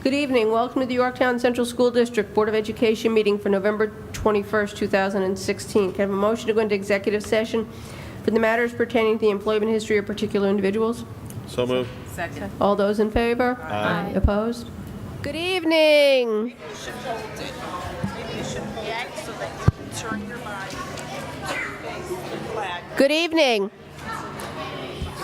Good evening. Welcome to the Yorktown Central School District Board of Education meeting for November 21st, 2016. Can I have a motion to go into executive session for the matters pertaining to the employment history of particular individuals? So moved. Second. All those in favor? Aye. Opposed? Good evening. Maybe you should hold it. Maybe you should hold it so that you can turn your mind to face the flag. Good evening.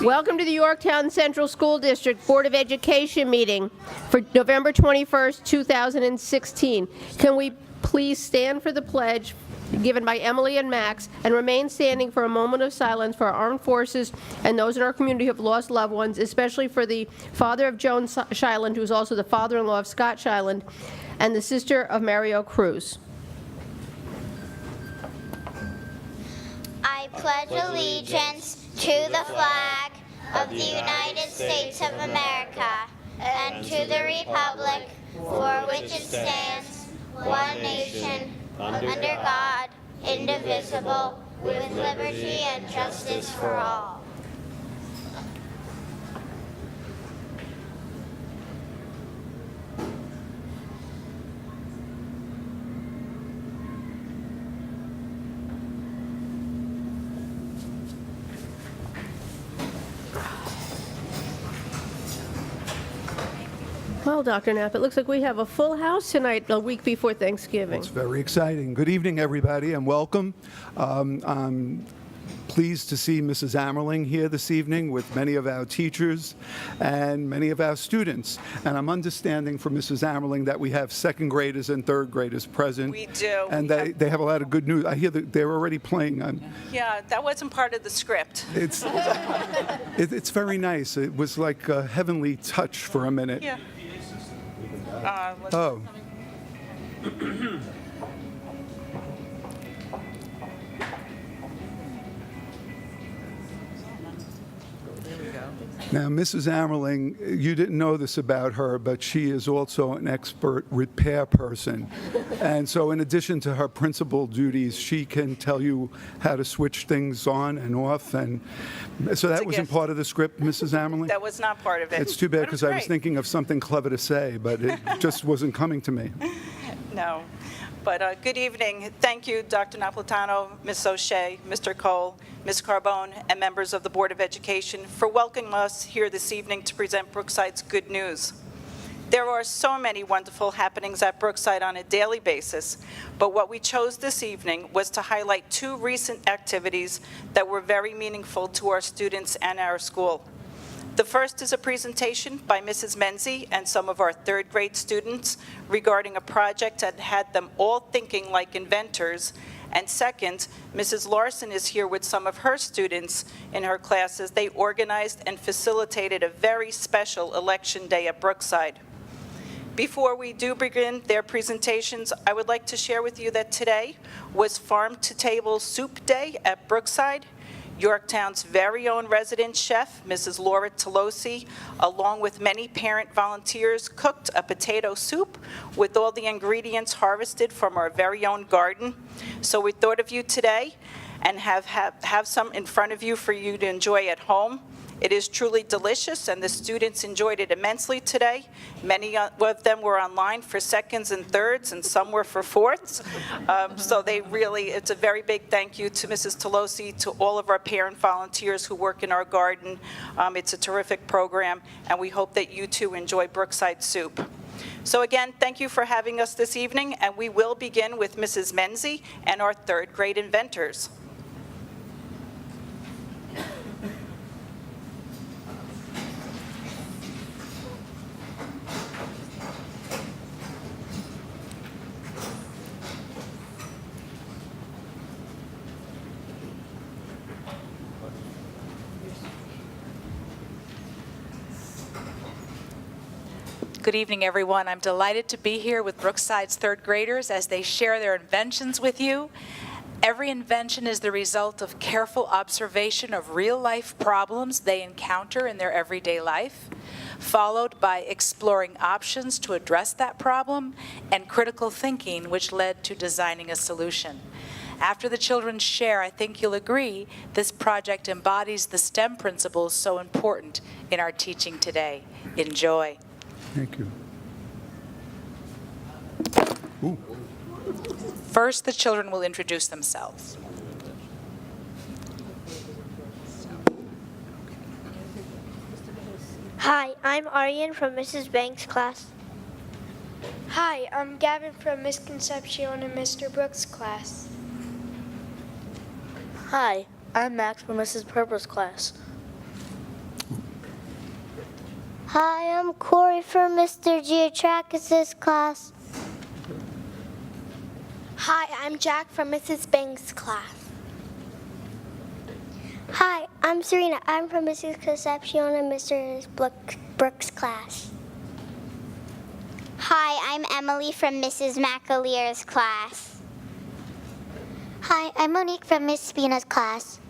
Welcome to the Yorktown Central School District Board of Education meeting for November 21st, 2016. Can we please stand for the pledge given by Emily and Max and remain standing for a moment of silence for our armed forces and those in our community who have lost loved ones, especially for the father of Joan Shiland, who is also the father-in-law of Scott Shiland, and the sister of Mario Cruz. I pledge allegiance to the flag of the United States of America and to the republic for which it stands, one nation, under God, indivisible, with liberty and justice for all. Well, Dr. Knapp, it looks like we have a full house tonight, a week before Thanksgiving. It's very exciting. Good evening, everybody, and welcome. I'm pleased to see Mrs. Ammerling here this evening with many of our teachers and many of our students. And I'm understanding from Mrs. Ammerling that we have second graders and third graders present. We do. And they have a lot of good news. I hear that they're already playing. Yeah, that wasn't part of the script. It's very nice. It was like a heavenly touch for a minute. Yeah. Oh. Now, Mrs. Ammerling, you didn't know this about her, but she is also an expert repair person. And so in addition to her principal duties, she can tell you how to switch things on and off. And so that wasn't part of the script, Mrs. Ammerling? That was not part of it. It's too bad But it because I was great. thinking of something clever to say, but it just wasn't coming to me. No. But good evening. Thank you, Dr. Napolitano, Ms. O'Shea, Mr. Cole, Ms. Carbone, and members of the Board of Education for welcoming us here this evening to present Brookside's good news. There are so many wonderful happenings at Brookside on a daily basis, but what we chose this evening was to highlight two recent activities that were very meaningful to our students and our school. The first is a presentation by Mrs. Menzie and some of our third grade students regarding a project that had them all thinking like inventors. And second, Mrs. Larson is here with some of her students in her classes. They organized and facilitated a very special election day at Brookside. Before we do begin their presentations, I would like to share with you that today was Farm to Table Soup Day at Brookside. Yorktown's very own resident chef, Mrs. Laura Tolosi, along with many parent volunteers, cooked a potato soup with all the ingredients harvested from our very own garden. So we thought of you today and have some in front of you for you to enjoy at home. It is truly delicious, and the students enjoyed it immensely today. Many of them were online for seconds and thirds, and some were for fourths. So it's a very big thank you to Mrs. Tolosi, to all of our parent volunteers who work in our garden. It's a terrific program, and we hope that you too enjoy Brookside Soup. So again, thank you for having us this evening, and we will begin with Mrs. Menzie and our third grade inventors. Good evening, everyone. I'm delighted to be here with Brookside's third graders as they share their inventions with you. Every invention is the result of careful observation of real-life problems they encounter in their everyday life, followed by exploring options to address that problem and critical thinking, which led to designing a solution. After the children share, I think you'll agree this project embodies the STEM principles so important in our teaching today. Enjoy. Thank you. Ooh. First, the children will introduce themselves. Hi, I'm Aryan from Mrs. Banks' class. Hi, I'm Gavin from Miss Concepcion and Mr. Brooks' class. Hi, I'm Max from Mrs. Purple's class. Hi, I'm Corey from Mr. Giatrakis' class. Hi, I'm Jack from Mrs. Banks' class. Hi, I'm Serena. I'm from Mrs. Concepcion and Mr. Brooks' class. Hi, I'm Emily from Mrs. McAleer's class. Hi, I'm Monique from Miss Spina's class.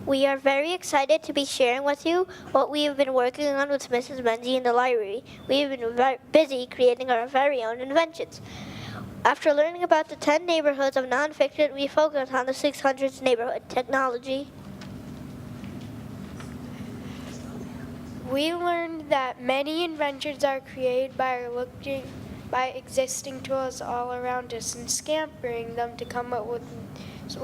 We are very excited to be sharing with you what we have been working on with Mrs. Menzie in the library. We have been busy creating our very own inventions. After learning about the 10 neighborhoods of nonfiction, we focused on the 600th neighborhood, technology. We learned that many inventions are created by existing tools all around us and scampering them to come up with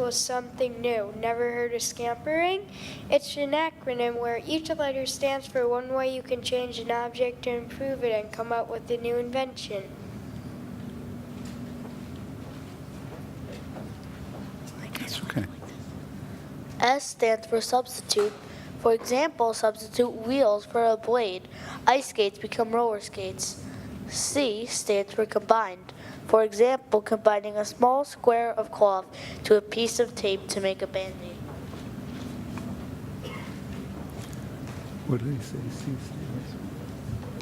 something new. Never heard of scampering? It's an acronym where each letter stands for one way you can change an object to improve it and come up with a new invention. That's okay. S stands for substitute. For example, substitute wheels for a blade. Ice skates become roller skates. C stands for combined. For example, combining a small square of cloth to a piece of tape to make a band-aid. What did he say? C stands?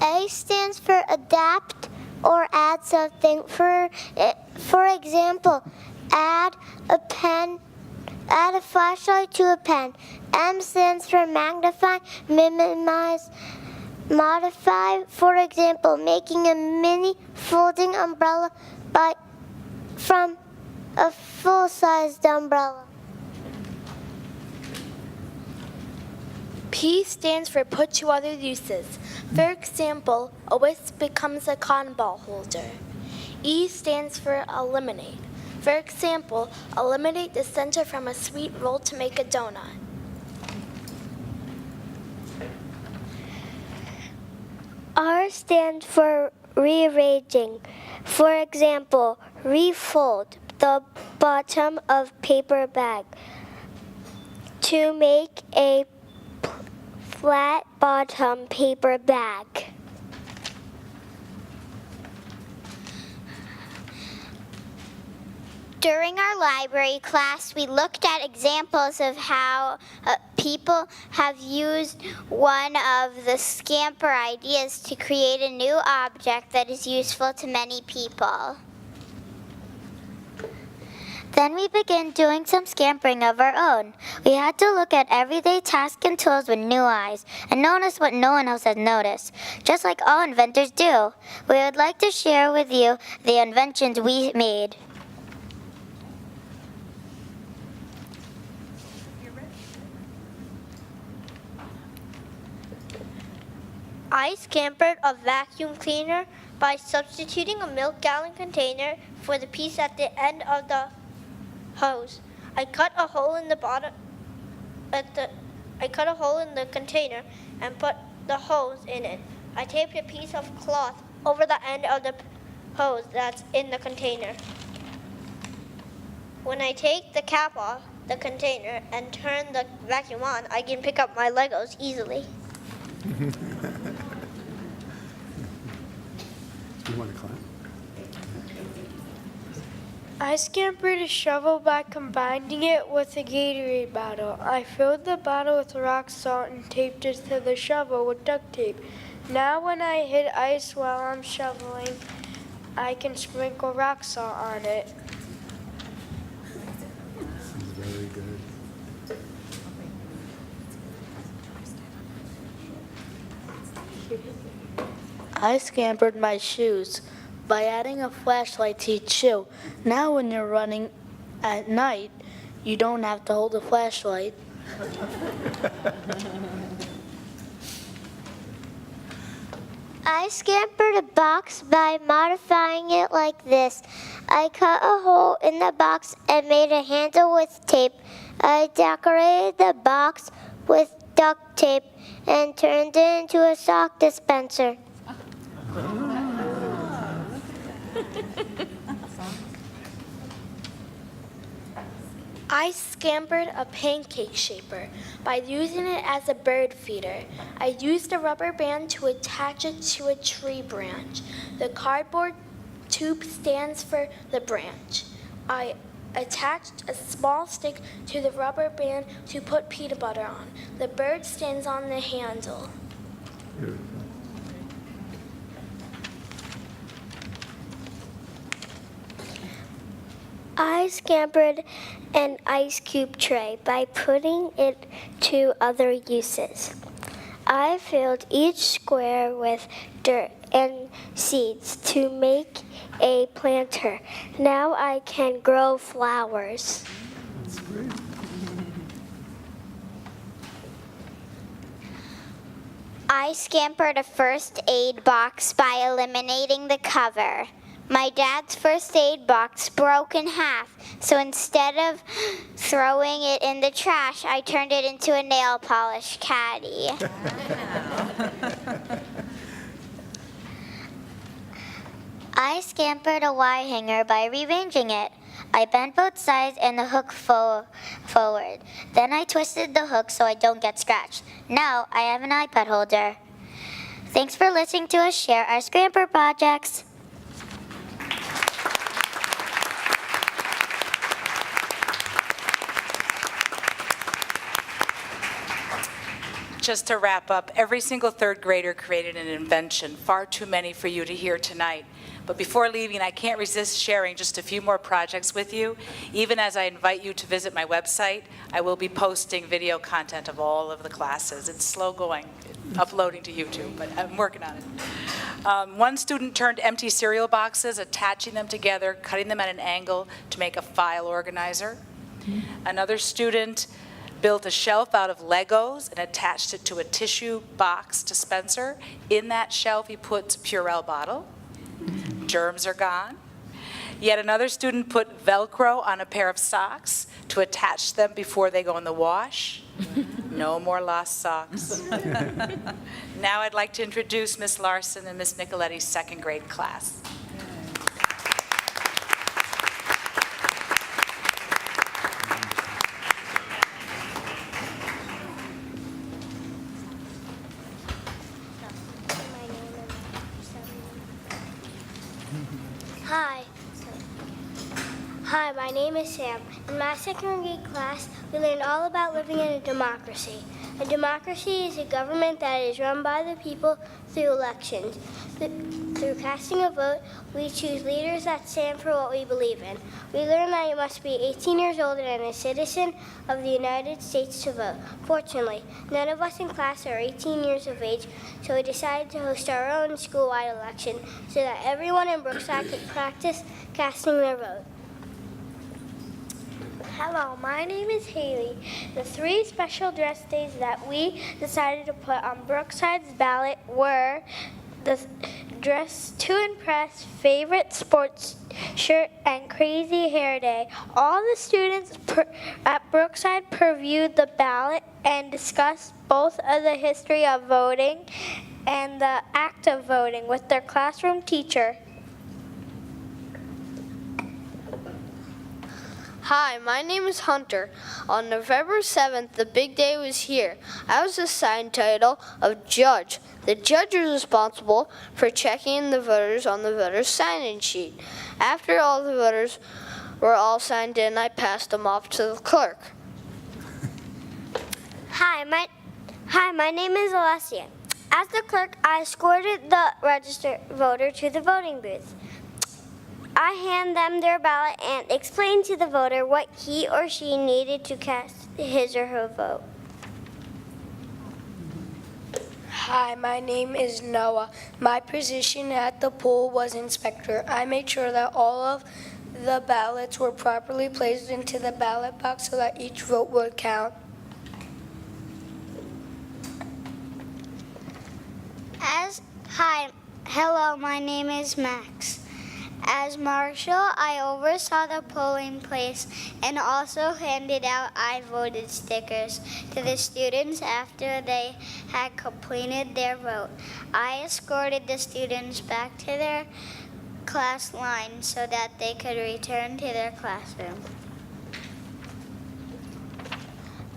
A stands for adapt or add something. For example, add a flashlight to a pen. M stands for magnify, minimize, modify. For example, making a mini folding umbrella from a full-sized umbrella. P stands for put to other uses. For example, a wisp becomes a cotton ball holder. E stands for eliminate. For example, eliminate the center from a sweet roll to make a donut. R stands for rearranging. For example, refold the bottom of paper bag to make a flat bottom paper bag. During our library class, we looked at examples of how people have used one of the scamper ideas to create a new object that is useful to many people. Then we began doing some scampering of our own. We had to look at everyday tasks and tools with new eyes and notice what no one else has noticed, just like all inventors do. We would like to share with you the inventions we made. I scampered a vacuum cleaner by substituting a milk gallon container for the piece at the end of the hose. I cut a hole in the container and put the hose in it. I taped a piece of cloth over the end of the hose that's in the container. When I take the cap off the container and turn the vacuum on, I can pick up my Legos easily. You want to clap? I scampered a shovel by combining it with a Gatorade bottle. I filled the bottle with rock salt and taped it to the shovel with duct tape. Now when I hit ice while I'm shoveling, I can sprinkle rock salt on it. Very good. I scampered my shoes by adding a flashlight to each shoe. Now when you're running at night, you don't have to hold a flashlight. I scampered a box by modifying it like this. I cut a hole in the box and made a handle with tape. I decorated the box with duct tape and turned it into a sock dispenser. I scampered a pancake shaper by using it as a bird feeder. I used a rubber band to attach it to a tree branch. The cardboard tube stands for the branch. I attached a small stick to the rubber band to put peanut butter on. The bird stands on the handle. I scampered an ice cube tray by putting it to other uses. I filled each square with dirt and seeds to make a planter. Now I can grow flowers. That's great. I scampered a first aid box by eliminating the cover. My dad's first aid box broke in half, so instead of throwing it in the trash, I turned it into a nail polish caddy. I scampered a wire hanger by rearranging it. I bent both sides and the hook forward. Then I twisted the hook so I don't get scratched. Now I have an iPad holder. Thanks for listening to us share our scamper projects. Just to wrap up, every single third grader created an invention, far too many for you to hear tonight. But before leaving, I can't resist sharing just a few more projects with you. Even as I invite you to visit my website, I will be posting video content of all of the classes. It's slow going, uploading to YouTube, but I'm working on it. One student turned empty cereal boxes, attaching them together, cutting them at an angle to make a file organizer. Another student built a shelf out of Legos and attached it to a tissue box dispenser. In that shelf, he puts a Purell bottle. Germs are gone. Yet another student put Velcro on a pair of socks to attach them before they go in the wash. No more lost socks. Now I'd like to introduce Ms. Larson and Ms. Nicoletti's second grade class. Hi, my name is Sam. In my second grade class, we learned all about living in a democracy. A democracy is a government that is run by the people through elections. Through casting a vote, we choose leaders that stand for what we believe in. We learn that you must be 18 years old and a citizen of the United States to vote. Fortunately, none of us in class are 18 years of age, so we decided to host our own school-wide election so that everyone in Brookside could practice casting their vote. Hello, my name is Haley. The 3 special dress days that we decided to put on Brookside's ballot were the Dress to Impress, Favorite Sports Shirt, and Crazy Hair Day. All the students at Brookside previewed the ballot and discussed both of the history of voting and the act of voting with their classroom teacher. Hi, my name is Hunter. On November 7th, the big day was here. I was assigned title of judge. The judge was responsible for checking the voters on the voters' sign-in sheet. After all the voters were all signed in, I passed them off to the clerk. Hi, my name is Alessia. As the clerk, I escorted the registered voter to the voting booth. I hand them their ballot and explain to the voter what he or she needed to cast his or her vote. Hi, my name is Noah. My position at the poll was inspector. I made sure that all of the ballots were properly placed into the ballot box so that each vote would count. Hi, hello, my name is Max. As marshal, I oversaw the polling place and also handed out I voted stickers to the students after they had completed their vote. I escorted the students back to their class line so that they could return to their classroom.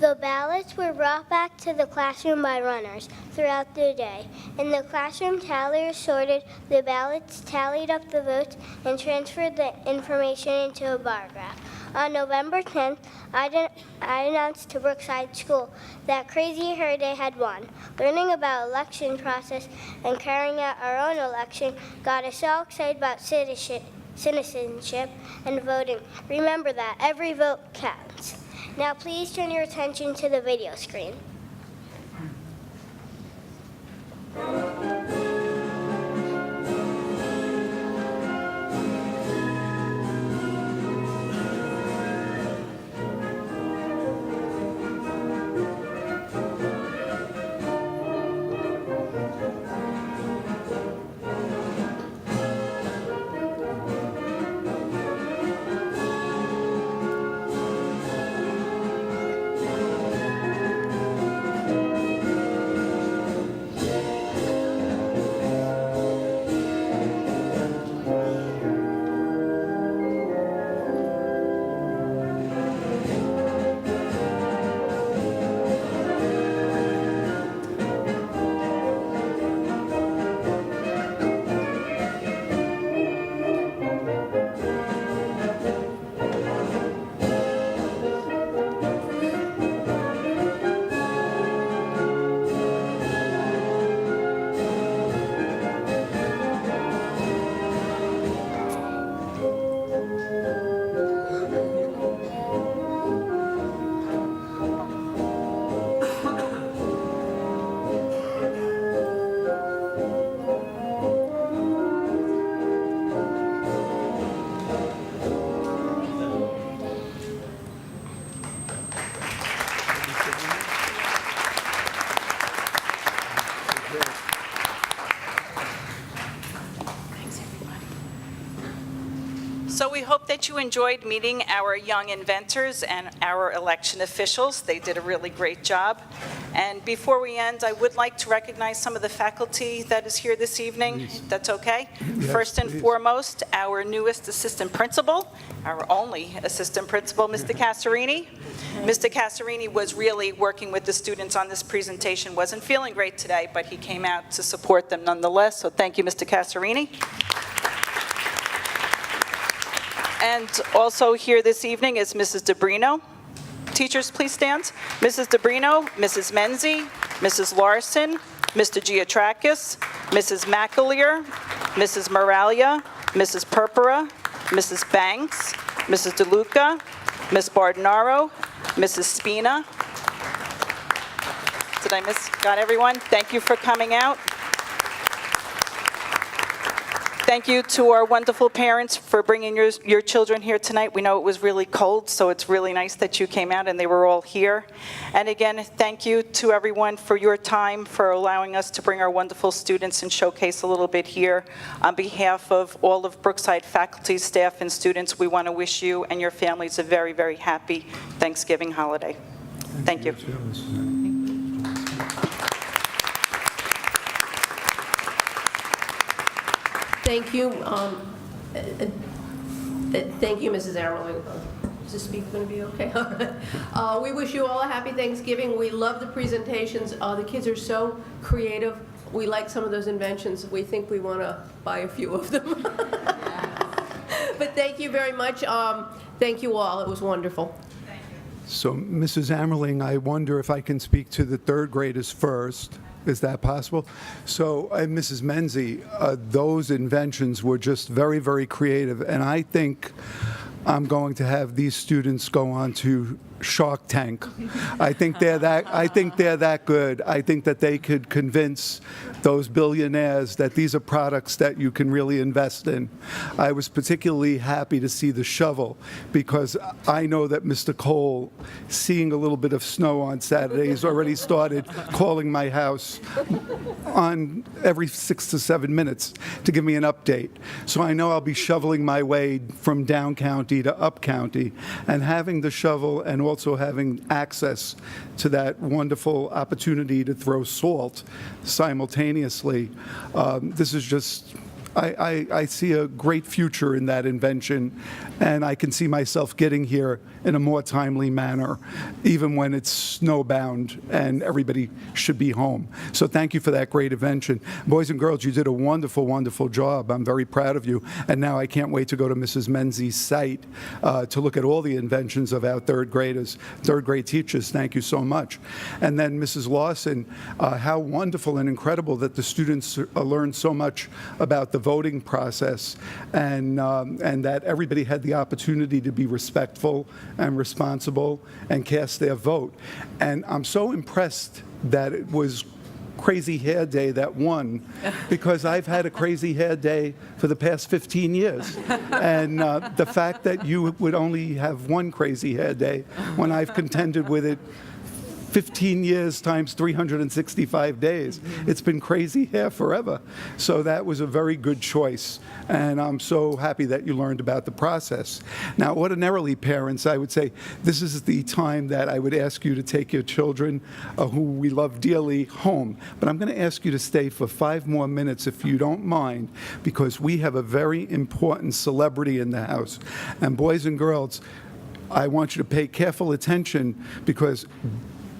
The ballots were brought back to the classroom by runners throughout the day. In the classroom, talliers sorted the ballots, tallied up the votes, and transferred the information into a bar graph. On November 10th, I announced to Brookside School that Crazy Her Day had won. Learning about election process and carrying out our own election got us so excited about citizenship and voting. Remember that every vote counts. Now please turn your attention to the video screen. So we hope that you enjoyed meeting our young inventors and our election officials. They did a really great job. And before we end, I would like to recognize some of the faculty that is here this evening. Please. That's okay? Yes, First and please. foremost, our newest assistant principal, our only assistant principal, Mr. Casarini. Mr. Casarini was really working with the students on this presentation. Wasn't feeling great today, but he came out to support them nonetheless. So thank you, Mr. Casarini. And also here this evening is Mrs. DeBrino. Teachers, please stand. Mrs. DeBrino, Mrs. Menzie, Mrs. Larson, Mr. Giatrakis, Mrs. McAleer, Mrs. Moralia, Mrs. Purpura, Mrs. Banks, Mrs. DeLuca, Ms. Bardinaro, Mrs. Spina. Did I got everyone? Thank you for coming out. Thank you to our wonderful parents for bringing your children here tonight. We know it was really cold, so it's really nice that you came out and they were all here. And again, thank you to everyone for your time, for allowing us to bring our wonderful students and showcase a little bit here. On behalf of all of Brookside faculty, staff, and students, we want to wish you and your families a very, very happy Thanksgiving holiday. Thank you. Thank you. Thank you, Mrs. Ammerling. Is this speak going to be okay? All right. We wish you all a happy Thanksgiving. We love the presentations. The kids are so creative. We like some of those inventions. We think we want to buy a few of them. But thank you very much. Thank you all. It was wonderful. So, Mrs. Ammerling, I wonder if I can speak to the third graders first. Is that possible? So, Mrs. Menzie, those inventions were just very, very creative, and I think I'm going to have these students go on to Shark Tank. I think they're that good. I think that they could convince those billionaires that these are products that you can really invest in. I was particularly happy to see the shovel because I know that Mr. Cole, seeing a little bit of snow on Saturday, has already started calling my house on every 6 to 7 minutes to give me an update. So I know I'll be shoveling my way from down county to up county, and having the shovel and also having access to that wonderful opportunity to throw salt simultaneously. This is just, I see a great future in that invention, and I can see myself getting here in a more timely manner, even when it's snowbound and everybody should be home. So thank you for that great invention. Boys and girls, you did a wonderful, wonderful job. I'm very proud of you. And now I can't wait to go to Mrs. Menzies' site to look at all the inventions of our third graders, third grade teachers. Thank you so much. And then Mrs. Lawson, how wonderful and incredible that the students learned so much about the voting process, and that everybody had the opportunity to be respectful and responsible and cast their vote. And I'm so impressed that it was Crazy Hair Day that won, because I've had a crazy hair day for the past 15 years. And the fact that you would only have one crazy hair day when I've contended with it 15 years times 365 days. It's been crazy hair forever. So that was a very good choice. And I'm so happy that you learned about the process. Now, ordinarily, parents, I would say this is the time that I would ask you to take your children, who we love dearly, home. But I'm going to ask you to stay for 5 more minutes, if you don't mind, because we have a very important celebrity in the house. And boys and girls, I want you to pay careful attention, because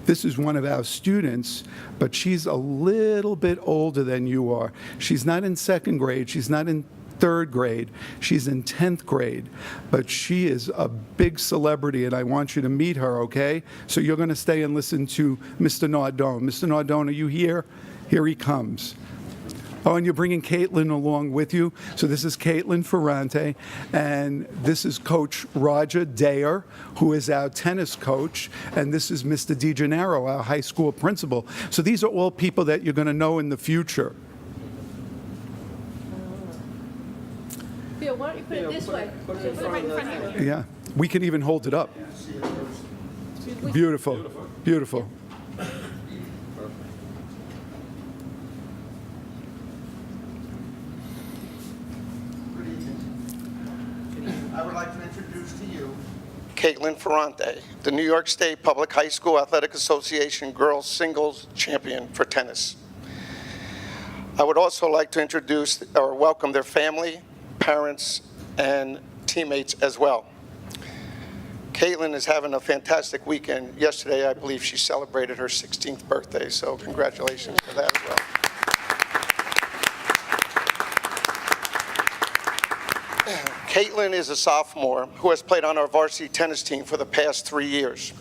this is one of our students, but she's a little bit older than you are. She's not in 2nd grade. She's not in 3rd grade. She's in 10th grade. But she is a big celebrity, and I want you to meet her, okay? So you're going to stay and listen to Mr. Nardone. Mr. Nardone, are you here? Here he comes. Oh, and you're bringing Caitlin along with you. So this is Caitlin Ferrante, and this is Coach Roger Dayer, who is our tennis coach, and this is Mr. DeGennaro, our high school principal. So these are all people that you're going to know in the future. Bill, why don't you put it this way? Put it right in front of you. Yeah, we can even hold it up. Beautiful, beautiful. I would like to introduce to you Caitlin Ferrante, the New York State Public High School Athletic Association Girls Singles Champion for tennis. I would also like to introduce or welcome their family, parents, and teammates as well. Caitlin is having a fantastic weekend. Yesterday, I believe she celebrated her 16th birthday, so congratulations for that as well. Caitlin is a sophomore who has played on our varsity tennis team for the past 3 years.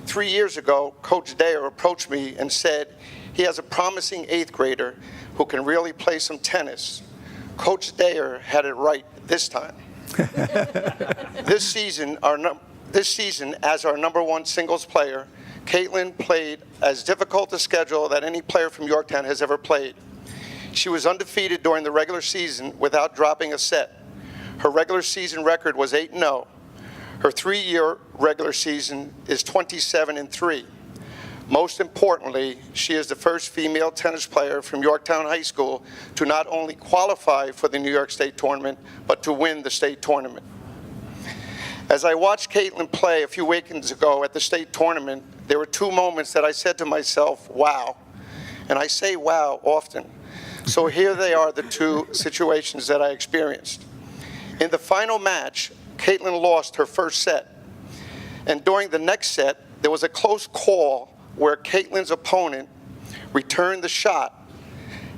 3 years ago, Coach Dayer approached me and said he has a promising 8th grader who can really play some tennis. Coach Dayer had it right this time. This season, as our #1 singles player, Caitlin played as difficult a schedule that any player from Yorktown has ever played. She was undefeated during the regular season without dropping a set. Her regular season record was 8-0. Her 3-year regular season is 27-3. Most importantly, she is the first female tennis player from Yorktown High School to not only qualify for the New York State tournament, but to win the state tournament. As I watched Caitlin play a few weekends ago at the state tournament, there were 2 moments that I said to myself, wow. And I say wow often. So here they are, the 2 situations that I experienced. In the final match, Caitlin lost her first set. And during the next set, there was a close call where Caitlin's opponent returned the shot,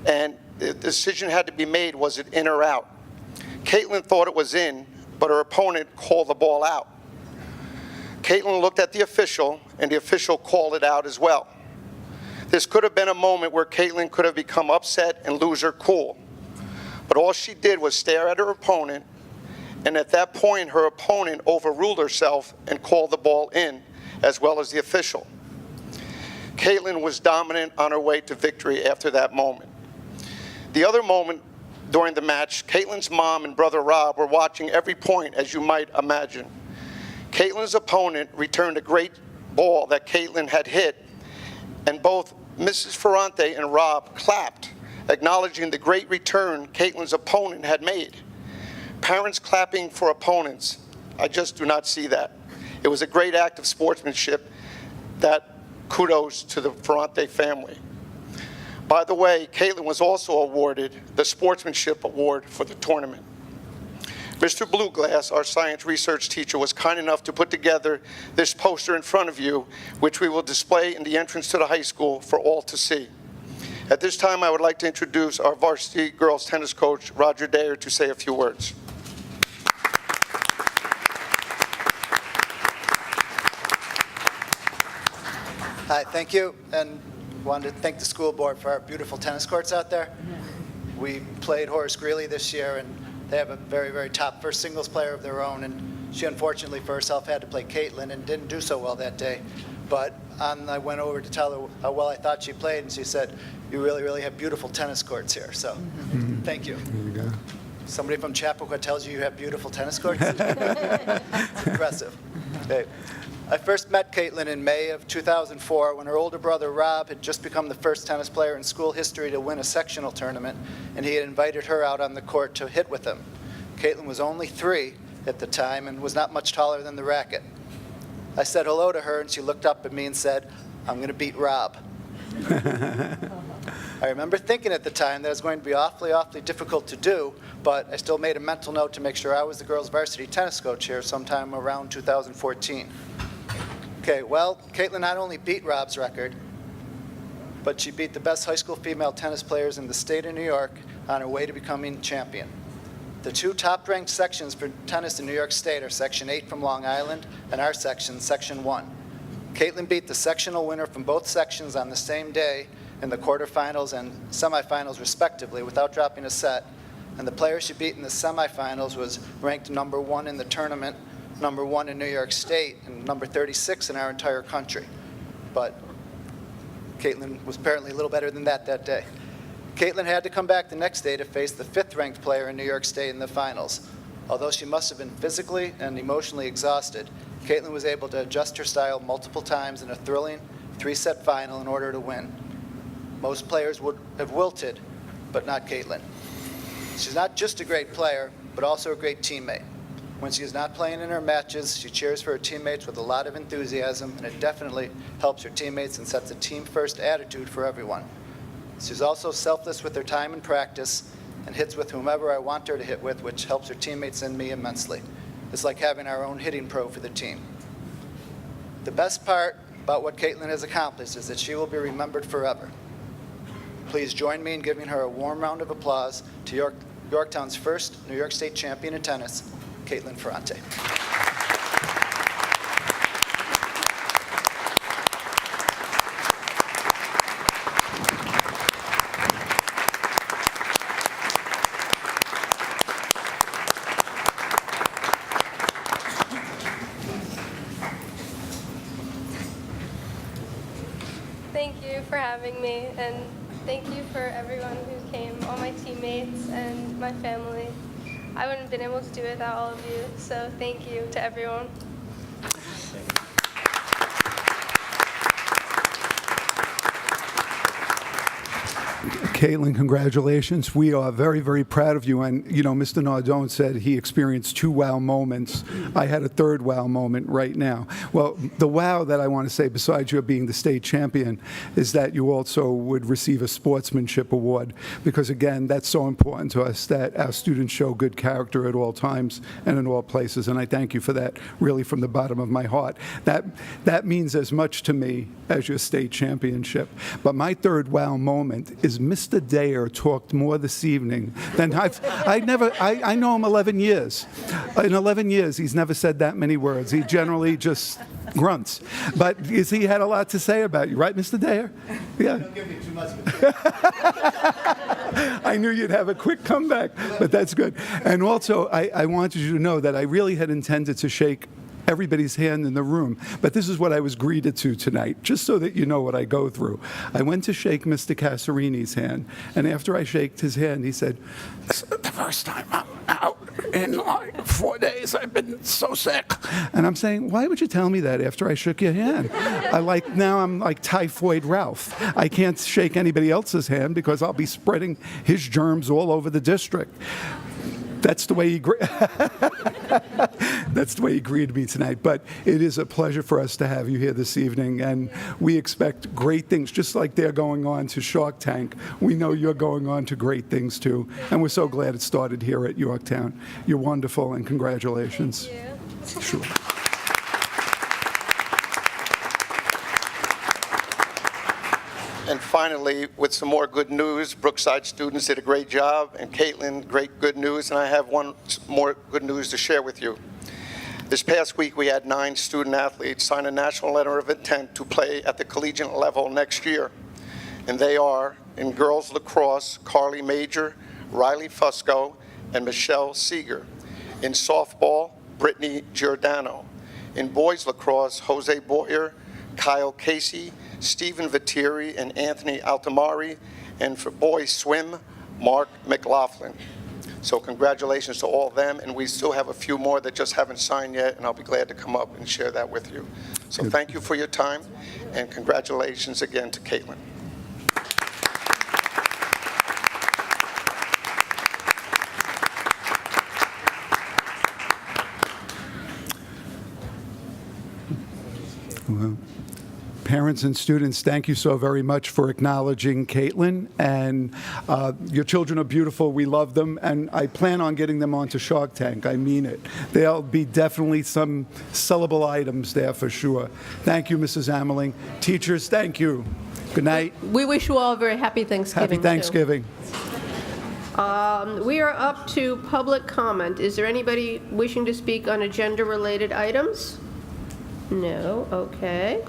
and the decision had to be made, was it in or out? Caitlin thought it was in, but her opponent called the ball out. Caitlin looked at the official, and the official called it out as well. This could have been a moment where Caitlin could have become upset and lose her cool. But all she did was stare at her opponent, and at that point, her opponent overruled herself and called the ball in, as well as the official. Caitlin was dominant on her way to victory after that moment. The other moment during the match, Caitlin's mom and brother Rob were watching every point, as you might imagine. Caitlin's opponent returned a great ball that Caitlin had hit, and both Mrs. Ferrante and Rob clapped, acknowledging the great return Caitlin's opponent had made. Parents clapping for opponents, I just do not see that. It was a great act of sportsmanship. That kudos to the Ferrante family. By the way, Caitlin was also awarded the Sportsmanship Award for the tournament. Mr. Blueglass, our science research teacher, was kind enough to put together this poster in front of you, which we will display in the entrance to the high school for all to see. At this time, I would like to introduce our varsity girls tennis coach, Roger Dayer, to say a few words. Hi, thank you, and wanted to thank the school board for our beautiful tennis courts out there. We played Horace Greeley this year, and they have a very, very top first singles player of their own, and she unfortunately for herself had to play Caitlin and didn't do so well that day. But I went over to tell her how well I thought she played, and she said, "You really, really have beautiful tennis courts here." So, thank you. There you go. Somebody from Chappaqua tells you have beautiful tennis courts? It's impressive. Okay. I first met Caitlin in May of 2004 when her older brother Rob had just become the first tennis player in school history to win a sectional tournament, and he had invited her out on the court to hit with him. Caitlin was only 3 at the time and was not much taller than the racket. I said hello to her, and she looked up at me and said, "I'm going to beat Rob." I remember thinking at the time that it was going to be awfully, awfully difficult to do, but I still made a mental note to make sure I was the girls' varsity tennis coach here sometime around 2014. Okay, well, Caitlin not only beat Rob's record, but she beat the best high school female tennis players in the state of New York on her way to becoming champion. The 2 top-ranked sections for tennis in New York State are Section 8 from Long Island and our section, Section 1. Caitlin beat the sectional winner from both sections on the same day in the quarterfinals and semifinals respectively without dropping a set, and the player she beat in the semifinals was ranked number 1 in the tournament, number 1 in New York State, and number 36 in our entire country. But Caitlin was apparently a little better than that day. Caitlin had to come back the next day to face the 5th-ranked player in New York State in the finals. Although she must have been physically and emotionally exhausted, Caitlin was able to adjust her style multiple times in a thrilling 3-set final in order to win. Most players would have wilted, but not Caitlin. She's not just a great player, but also a great teammate. When she is not playing in her matches, she cheers for her teammates with a lot of enthusiasm, and it definitely helps her teammates and sets a team-first attitude for everyone. She's also selfless with her time and practice and hits with whomever I want her to hit with, which helps her teammates and me immensely. It's like having our own hitting pro for the team. The best part about what Caitlin has accomplished is that she will be remembered forever. Please join me in giving her a warm round of applause to Yorktown's first New York State champion in tennis, Caitlin Ferrante. Thank you for having me, and thank you for everyone who came, all my teammates and my family. I wouldn't have been able to do it without all of you, so thank you to everyone. Caitlin, congratulations. We are very, very proud of you. And, you know, Mr. Nardone said he experienced 2 wow moments. I had a 3rd wow moment right now. Well, the wow that I want to say, besides you being the state champion, is that you also would receive a sportsmanship award. Because, again, that's so important to us, that our students show good character at all times and in all places. And I thank you for that, really, from the bottom of my heart. That means as much to me as your state championship. But my 3rd wow moment is Mr. Dayer talked more this evening than I know him 11 years. In 11 years, he's never said that many words. He generally just grunts. But he had a lot to say about you, right, Mr. Dayer? Yeah. Don't give me too much. I knew you'd have a quick comeback, but that's good. And also, I wanted you to know that I really had intended to shake everybody's hand in the room. But this is what I was greeted to tonight, just so that you know what I go through. I went to shake Mr. Casarini's hand, and after I shaked his hand, he said, "This is the first time I'm out in like 4 days. I've been so sick." And I'm saying, why would you tell me that after I shook your hand? Now I'm like Typhoid Ralph. I can't shake anybody else's hand because I'll be spreading his germs all over the district. That's the way he that's the way he greeted me tonight. But it is a pleasure for us to have you here this evening, and we expect great things. Just like they're going on to Shark Tank, we know you're going on to great things too, and we're so glad it started here at Yorktown. You're wonderful, and congratulations. Thank you. Sure. And finally, with some more good news, Brookside students did a great job, and Caitlin, great good news, and I have one more good news to share with you. This past week, we had 9 student athletes sign a national letter of intent to play at the collegiate level next year. And they are, in girls lacrosse, Carly Major, Riley Fusco, and Michelle Seeger. In softball, Brittany Giordano. In boys lacrosse, Jose Boyer, Kyle Casey, Stephen Viteri, and Anthony Altamari. And for boys swim, Mark McLaughlin. So congratulations to all of them, and we still have a few more that just haven't signed yet, and I'll be glad to come up and share that with you. So thank you for your time, and congratulations again to Caitlin. Well, parents and students, thank you so very much for acknowledging Caitlin. And your children are beautiful. We love them. And I plan on getting them onto Shark Tank. I mean it. There'll be definitely some sellable items there for sure. Thank you, Mrs. Ameling. Teachers, thank you. Good night. We wish you all a very happy Thanksgiving. Happy Thanksgiving. We are up to public comment. Is there anybody wishing to speak on agenda-related items? No, okay.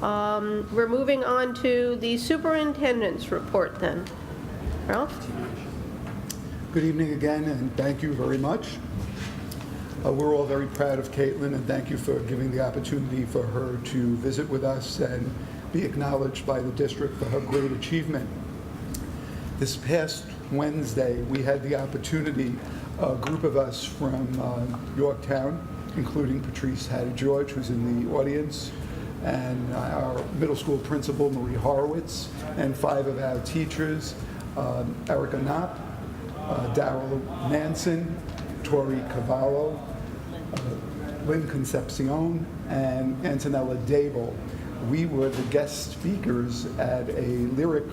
We're moving on to the superintendent's report then. Ralph? Good evening again, and thank you very much. We're all very proud of Caitlin, and thank you for giving the opportunity for her to visit with us and be acknowledged by the district for her great achievement. This past Wednesday, we had the opportunity, a group of us from Yorktown, including Patrice Hattie-George, who's in the audience, and our middle school principal, Marie Horowitz, and 5 of our teachers, Erica Knopp, Darrell Manson, Tori Cavallo, Lynn Concepcion, and Antonella Dable. We were the guest speakers at a lyric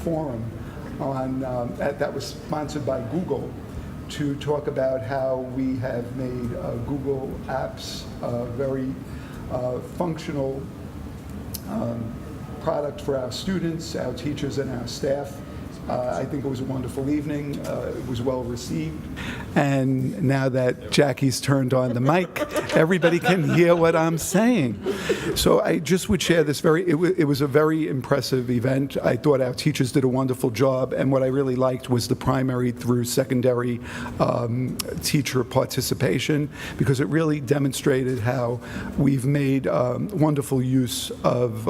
forum that was sponsored by Google, to talk about how we have made Google Apps a very functional product for our students, our teachers, and our staff. I think it was a wonderful evening. It was well received. And now that Jackie's turned on the mic, everybody can hear what I'm saying. So I just would share this it was a very impressive event. I thought our teachers did a wonderful job, and what I really liked was the primary through secondary teacher participation, because it really demonstrated how we've made wonderful use of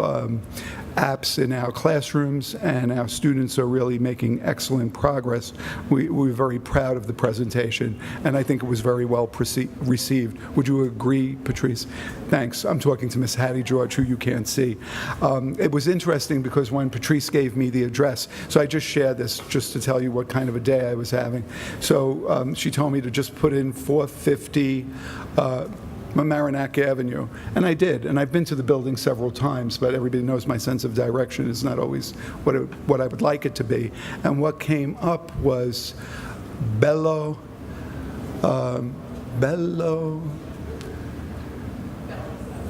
apps in our classrooms, and our students are really making excellent progress. We were very proud of the presentation, and I think it was very well received. Would you agree, Patrice? Thanks. I'm talking to Ms. Hattie-George, who you can't see. It was interesting because when Patrice gave me the address, so I just shared this just to tell you what kind of a day I was having. So she told me to just put in 450 Mamaroneck Avenue, and I did, and I've been to the building several times, but everybody knows my sense of direction is not always what I would like it to be. And what came up was Bello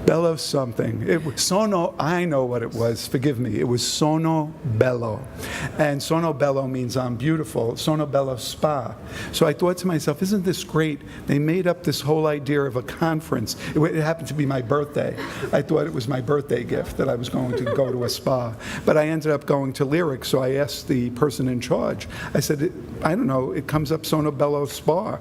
Bello something. It was sono, I know what it was, forgive me. It was sono bello. And sono bello means I'm beautiful. Sono bello spa. So I thought to myself, isn't this great? They made up this whole idea of a conference. It happened to be my birthday. I thought it was my birthday gift that I was going to go to a spa. But I ended up going to Lyric, so I asked the person in charge. I said, I don't know, it comes up Sono Bello Spa.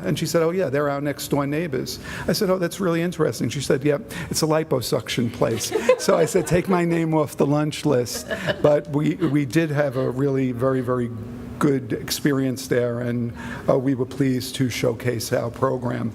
And she said, oh yeah, they're our next door neighbors. I said, oh, that's really interesting. She said, yep, it's a liposuction place. So I said, take my name off the lunch list. But we did have a really very, very good experience there, and we were pleased to showcase our program.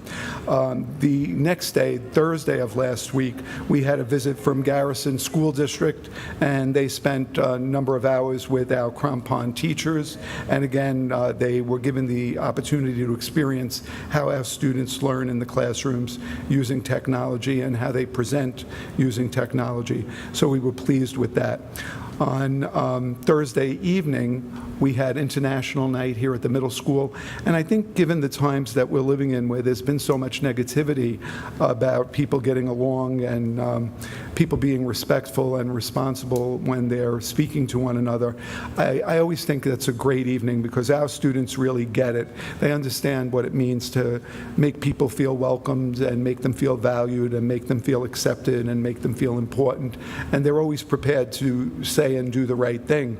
The next day, Thursday of last week, we had a visit from Garrison School District, and they spent a number of hours with our Crampon teachers, and again, they were given the opportunity to experience how our students learn in the classrooms using technology and how they present using technology. So we were pleased with that. On Thursday evening, we had International Night here at the middle school, and I think given the times that we're living in where there's been so much negativity about people getting along and people being respectful and responsible when they're speaking to one another, I always think that's a great evening because our students really get it. They understand what it means to make people feel welcomed and make them feel valued and make them feel accepted and make them feel important, and they're always prepared to say and do the right thing.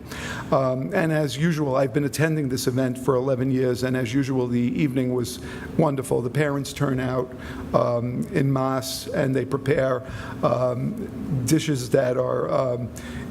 And as usual, I've been attending this event for 11 years, and as usual, the evening was wonderful. The parents turn out in mass, and they prepare dishes that are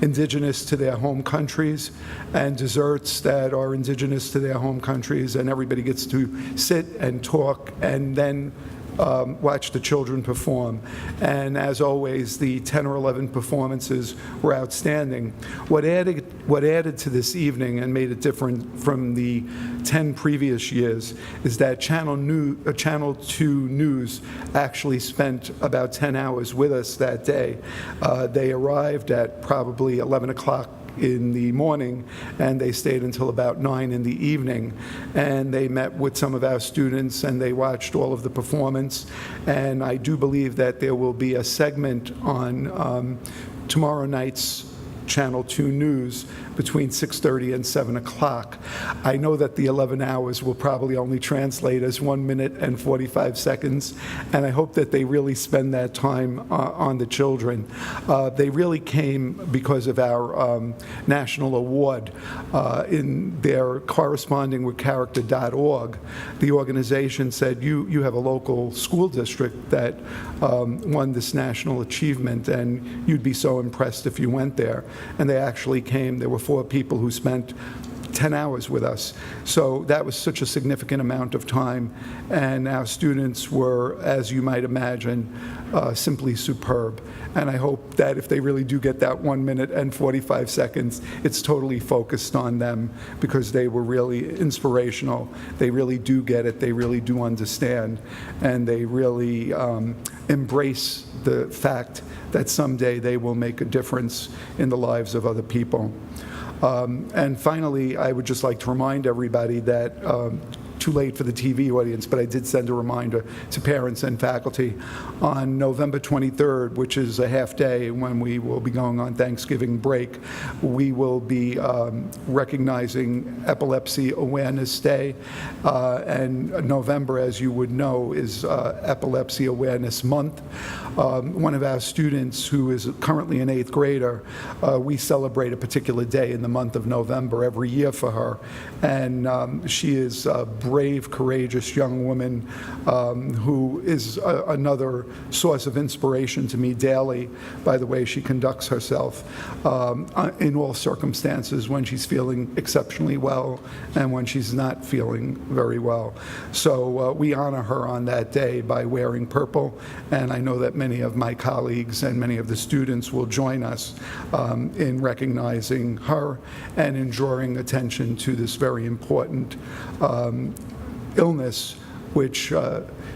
indigenous to their home countries and desserts that are indigenous to their home countries, and everybody gets to sit and talk and then watch the children perform. And as always, the 10 or 11 performances were outstanding. What added to this evening and made it different from the 10 previous years is that Channel 2 News actually spent about 10 hours with us that day. They arrived at probably 11 o'clock in the morning, and they stayed until about 9 in the evening, and they met with some of our students and they watched all of the performance. And I do believe that there will be a segment on tomorrow night's Channel 2 News between 6:30 and 7 o'clock. I know that the 11 hours will probably only translate as 1 minute and 45 seconds, and I hope that they really spend that time on the children. They really came because of our national award. In their corresponding with character.org, the organization said, you have a local school district that won this national achievement, and you'd be so impressed if you went there. And they actually came. There were 4 people who spent 10 hours with us. So that was such a significant amount of time, and our students were, as you might imagine, simply superb. And I hope that if they really do get that 1 minute and 45 seconds, it's totally focused on them, because they were really inspirational. They really do get it. They really do understand. And they really embrace the fact that someday they will make a difference in the lives of other people. And finally, I would just like to remind everybody that, too late for the TV audience, but I did send a reminder to parents and faculty. On November 23rd, which is a half day when we will be going on Thanksgiving break, we will be recognizing Epilepsy Awareness Day. And November, as you would know, is Epilepsy Awareness Month. One of our students, who is currently an 8th grader, we celebrate a particular day in the month of November every year for her. And she is a brave, courageous young woman who is another source of inspiration to me daily by the way she conducts herself in all circumstances, when she's feeling exceptionally well and when she's not feeling very well. So we honor her on that day by wearing purple, and I know that many of my colleagues and many of the students will join us in recognizing her and in drawing attention to this very important illness, which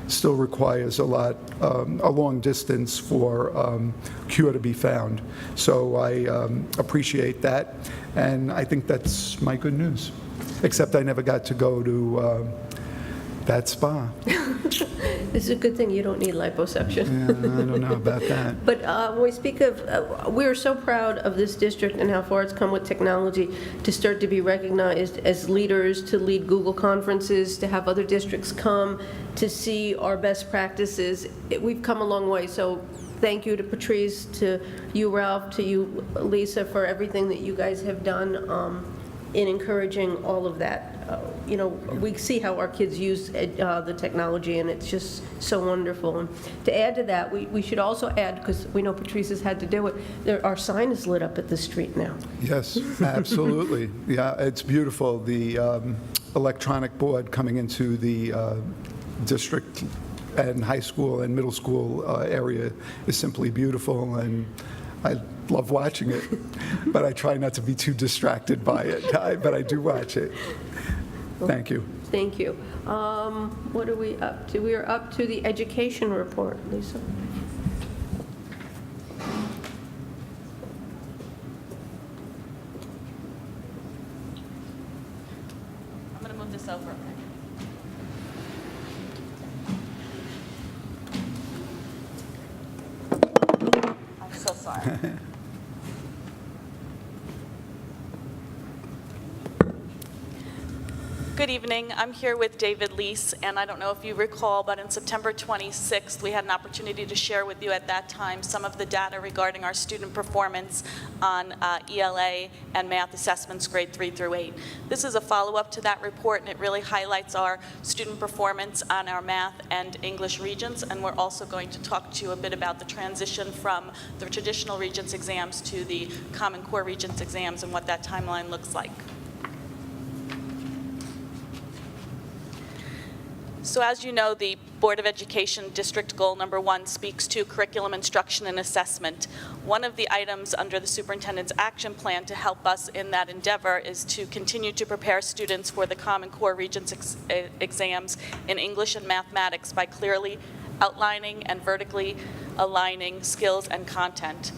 still requires a long distance for cure to be found. So I appreciate that, and I think that's my good news. Except I never got to go to that spa. This is a good thing you don't need liposuction. Yeah, I don't know about that. But when we speak of, we're so proud of this district and how far it's come with technology to start to be recognized as leaders, to lead Google conferences, to have other districts come to see our best practices. We've come a long way, so thank you to Patrice, to you, Ralph, to you, Lisa, for everything that you guys have done in encouraging all of that. You know, we see how our kids use the technology, and it's just so wonderful. And to add to that, we should also add, because we know Patrice has had to do it, our sign is lit up at the street now. Yes, absolutely. Yeah, it's beautiful. The electronic board coming into the district and high school and middle school area is simply beautiful, and I love watching it, but I try not to be too distracted by it, but I do watch it. Thank you. Thank you. What are we up to? We are up to the education report, Lisa. I'm going to move this over. I'm so sorry. Good evening. I'm here with David Lease, and I don't know if you recall, but on September 26th, we had an opportunity to share with you at that time some of the data regarding our student performance on ELA and math assessments grade 3 through 8. This is a follow-up to that report, and it really highlights our student performance on our math and English regions, and we're also going to talk to you a bit about the transition from the traditional Regents exams to the Common Core Regents exams and what that timeline looks like. So as you know, the Board of Education District Goal Number 1 speaks to curriculum instruction and assessment. One of the items under the Superintendent's Action Plan to help us in that endeavor is to continue to prepare students for the Common Core Regents exams in English and mathematics by clearly outlining and vertically aligning skills and content.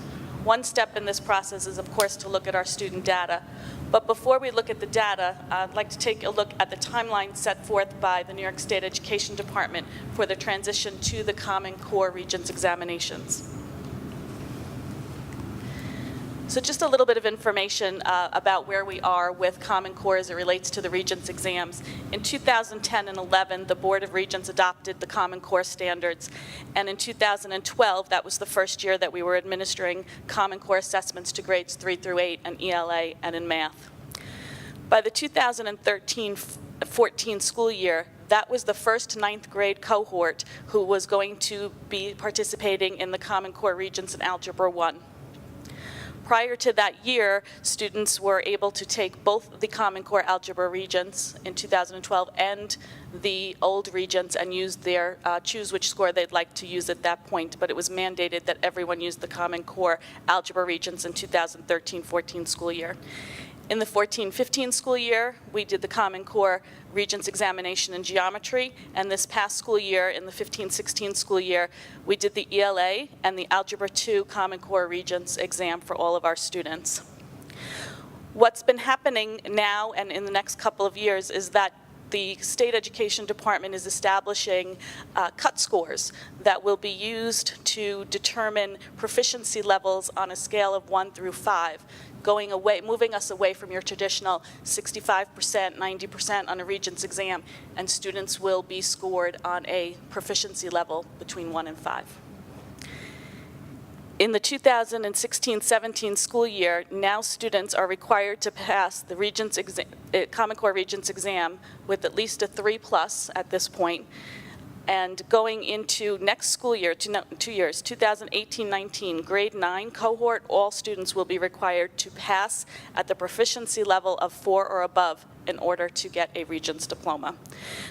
One step in this process is, of course, to look at our student data. But before we look at the data, I'd like to take a look at the timeline set forth by the New York State Education Department for the transition to the Common Core Regents examinations. So just a little bit of information about where we are with Common Core as it relates to the Regents exams. In 2010 and 11, the Board of Regents adopted the Common Core standards. And in 2012, that was the first year that we were administering Common Core assessments to grades 3 through 8 and ELA and in math. By the 2013-14 school year, that was the first 9th grade cohort who was going to be participating in the Common Core Regents in Algebra 1. Prior to that year, students were able to take both the Common Core Algebra Regents in 2012 and the old Regents and use their, choose which score they'd like to use at that point, but it was mandated that everyone use the Common Core Algebra Regents in 2013-14 school year. In the 14-15 school year, we did the Common Core Regents examination in geometry, and this past school year, in the 15-16 school year, we did the ELA and the Algebra 2 Common Core Regents exam for all of our students. What's been happening now and in the next couple of years is that the State Education Department is establishing cut scores that will be used to determine proficiency levels on a scale of 1 through 5. Moving us away from your traditional 65%, 90% on a Regents exam, and students will be scored on a proficiency level between 1 and 5. In the 2016-17 school year, now students are required to pass the Regents Common Core Regents exam with at least a 3+ at this point. And going into next school year, 2 years, 2018-19, grade 9 cohort, all students will be required to pass at the proficiency level of 4 or above in order to get a Regents diploma.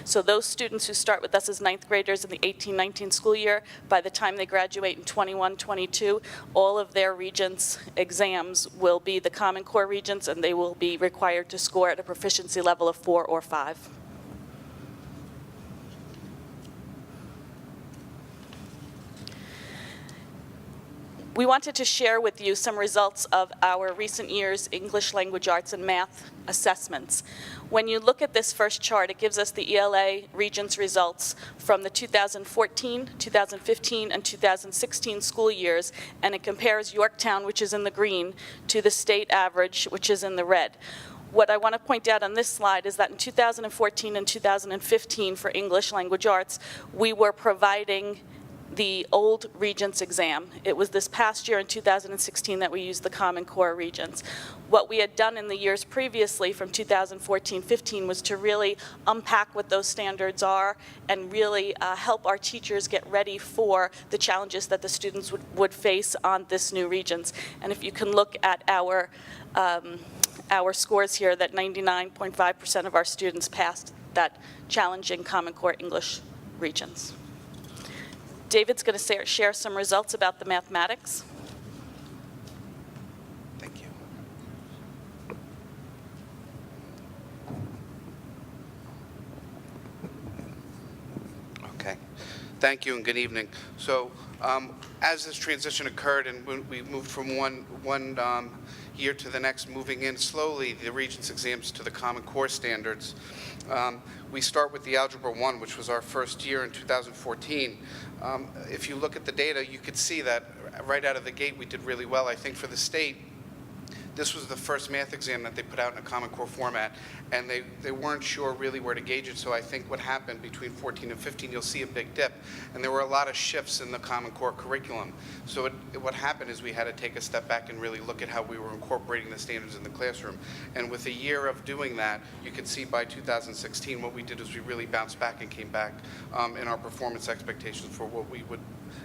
So those students who start with us as 9th graders in the 18-19 school year, by the time they graduate in 21-22, all of their Regents exams will be the Common Core Regents, and they will be required to score at a proficiency level of 4 or 5. We wanted to share with you some results of our recent year's English Language Arts and Math assessments. When you look at this first chart, it gives us the ELA Regents results from the 2014, 2015, and 2016 school years, and it compares Yorktown, which is in the green, to the state average, which is in the red. What I want to point out on this slide is that in 2014 and 2015 for English Language Arts, we were providing the old Regents exam. It was this past year in 2016 that we used the Common Core Regents. What we had done in the years previously from 2014-15 was to really unpack what those standards are and really help our teachers get ready for the challenges that the students would face on this new Regents. And if you can look at our scores here, that 99.5% of our students passed that challenging Common Core English Regents. David's going to share some results about the mathematics. Thank you. Okay. Thank you and good evening. So as this transition occurred and when we moved from one year to the next, moving in slowly the Regents exams to the Common Core standards, we start with the Algebra 1, which was our first year in 2014. If you look at the data, you could see that right out of the gate we did really well. I think for the state, this was the first math exam that they put out in a Common Core format, and they weren't sure really where to gauge it, so I think what happened between 14 and 15, you'll see a big dip, and there were a lot of shifts in the Common Core curriculum. So what happened is we had to take a step back and really look at how we were incorporating the standards in the classroom. And with a year of doing that, you can see by 2016 what we did is we really bounced back and came back in our performance expectations for what we would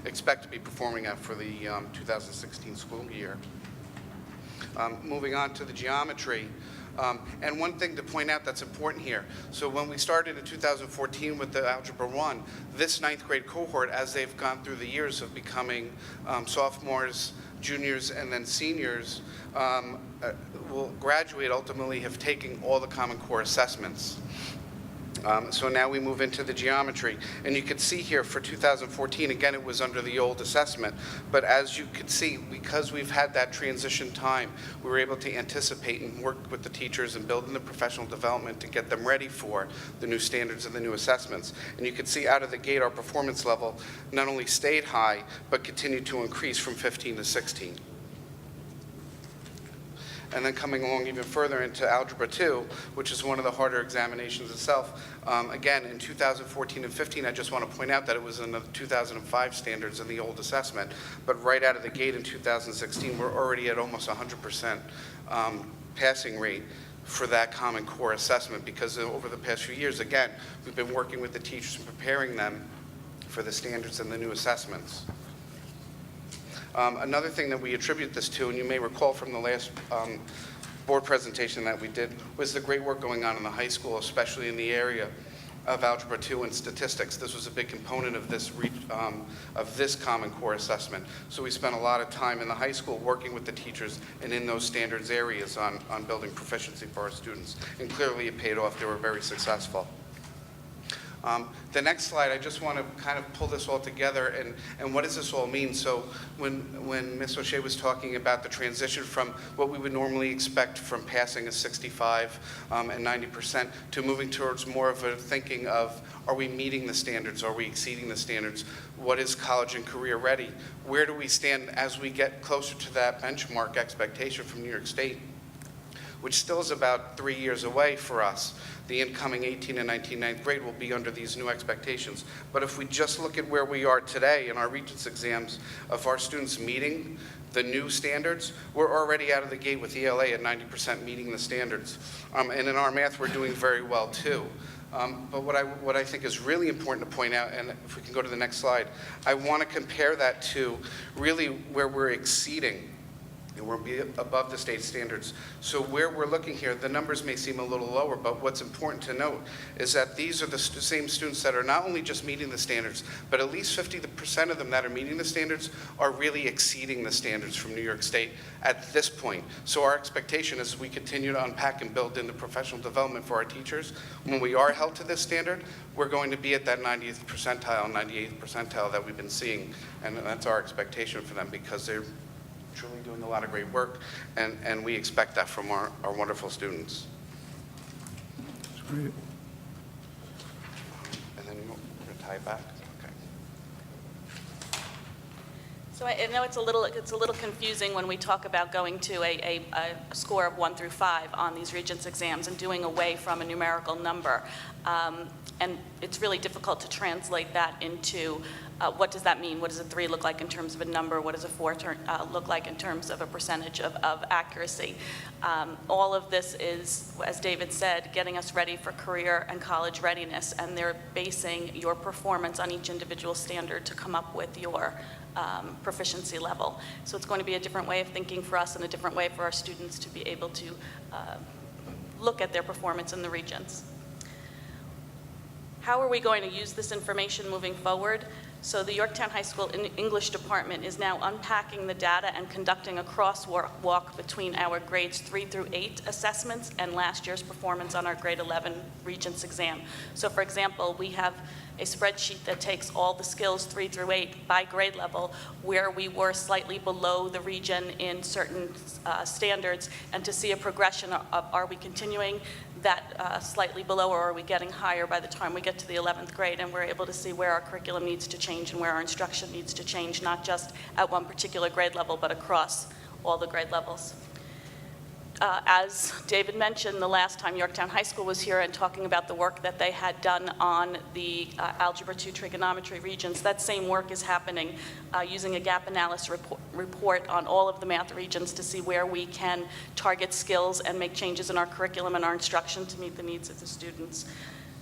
expect to be performing at for the 2016 school year. Moving on to the geometry. And one thing to point out that's important here. So when we started in 2014 with the Algebra 1, this 9th grade cohort, as they've gone through the years of becoming sophomores, juniors, and then seniors, will graduate, ultimately have taken all the Common Core assessments. So now we move into the geometry. And you can see here for 2014, again, it was under the old assessment. But as you can see, because we've had that transition time, we were able to anticipate and work with the teachers and build in the professional development to get them ready for the new standards and the new assessments. And you can see out of the gate, our performance level not only stayed high, but continued to increase from 15 to 16. And then coming along even further into Algebra 2, which is one of the harder examinations itself. Again, in 2014 and 15, I just want to point out that it was in the 2005 standards in the old assessment. But right out of the gate in 2016, we're already at almost 100% passing rate for that Common Core assessment, because over the past few years, again, we've been working with the teachers and preparing them for the standards and the new assessments. Another thing that we attribute this to, and you may recall from the last board presentation that we did, was the great work going on in the high school, especially in the area of Algebra 2 and statistics. This was a big component of this Common Core assessment. So we spent a lot of time in the high school working with the teachers and in those standards areas on building proficiency for our students. And clearly it paid off. They were very successful. The next slide, I just want to kind of pull this all together and what does this all mean? So when Ms. O'Shea was talking about the transition from what we would normally expect from passing a 65 and 90% to moving towards more of a thinking of, are we meeting the standards? Are we exceeding the standards? What is college and career ready? Where do we stand as we get closer to that benchmark expectation from New York State, which still is about 3 years away for us? The incoming 18 and 19 ninth grade will be under these new expectations. But if we just look at where we are today in our Regents exams of our students meeting the new standards, we're already out of the gate with ELA at 90% meeting the standards. And in our math, we're doing very well too. But what I think is really important to point out, and if we can go to the next slide, I want to compare that to really where we're exceeding and we'll be above the state standards. So where we're looking here, the numbers may seem a little lower, but what's important to note is that these are the same students that are not only just meeting the standards, but at least 50% of them that are meeting the standards are really exceeding the standards from New York State at this point. So our expectation is we continue to unpack and build in the professional development for our teachers. When we are held to this standard, we're going to be at that 90th percentile, 98th percentile that we've been seeing, and that's our expectation for them because they're truly doing a lot of great work, and we expect that from our wonderful students. That's great. And then we're going to tie it back. Okay. So I know it's a little confusing when we talk about going to a score of 1 through 5 on these Regents exams and doing away from a numerical number. And it's really difficult to translate that into what does that mean? What does a 3 look like in terms of a number? What does a 4 look like in terms of a percentage of accuracy? All of this is, as David said, getting us ready for career and college readiness, and they're basing your performance on each individual standard to come up with your proficiency level. So it's going to be a different way of thinking for us and a different way for our students to be able to look at their performance in the Regents. How are we going to use this information moving forward? So the Yorktown High School English Department is now unpacking the data and conducting a crosswalk between our grades 3 through 8 assessments and last year's performance on our grade 11 Regents exam. So for example, we have a spreadsheet that takes all the skills 3 through 8 by grade level where we were slightly below the region in certain standards, and to see a progression of are we continuing that slightly below, or are we getting higher by the time we get to the 11th grade, and we're able to see where our curriculum needs to change and where our instruction needs to change, not just at one particular grade level, but across all the grade levels. As David mentioned, the last time Yorktown High School was here and talking about the work that they had done on the Algebra 2 trigonometry regions, that same work is happening using a gap analysis report on all of the math regions to see where we can target skills and make changes in our curriculum and our instruction to meet the needs of the students.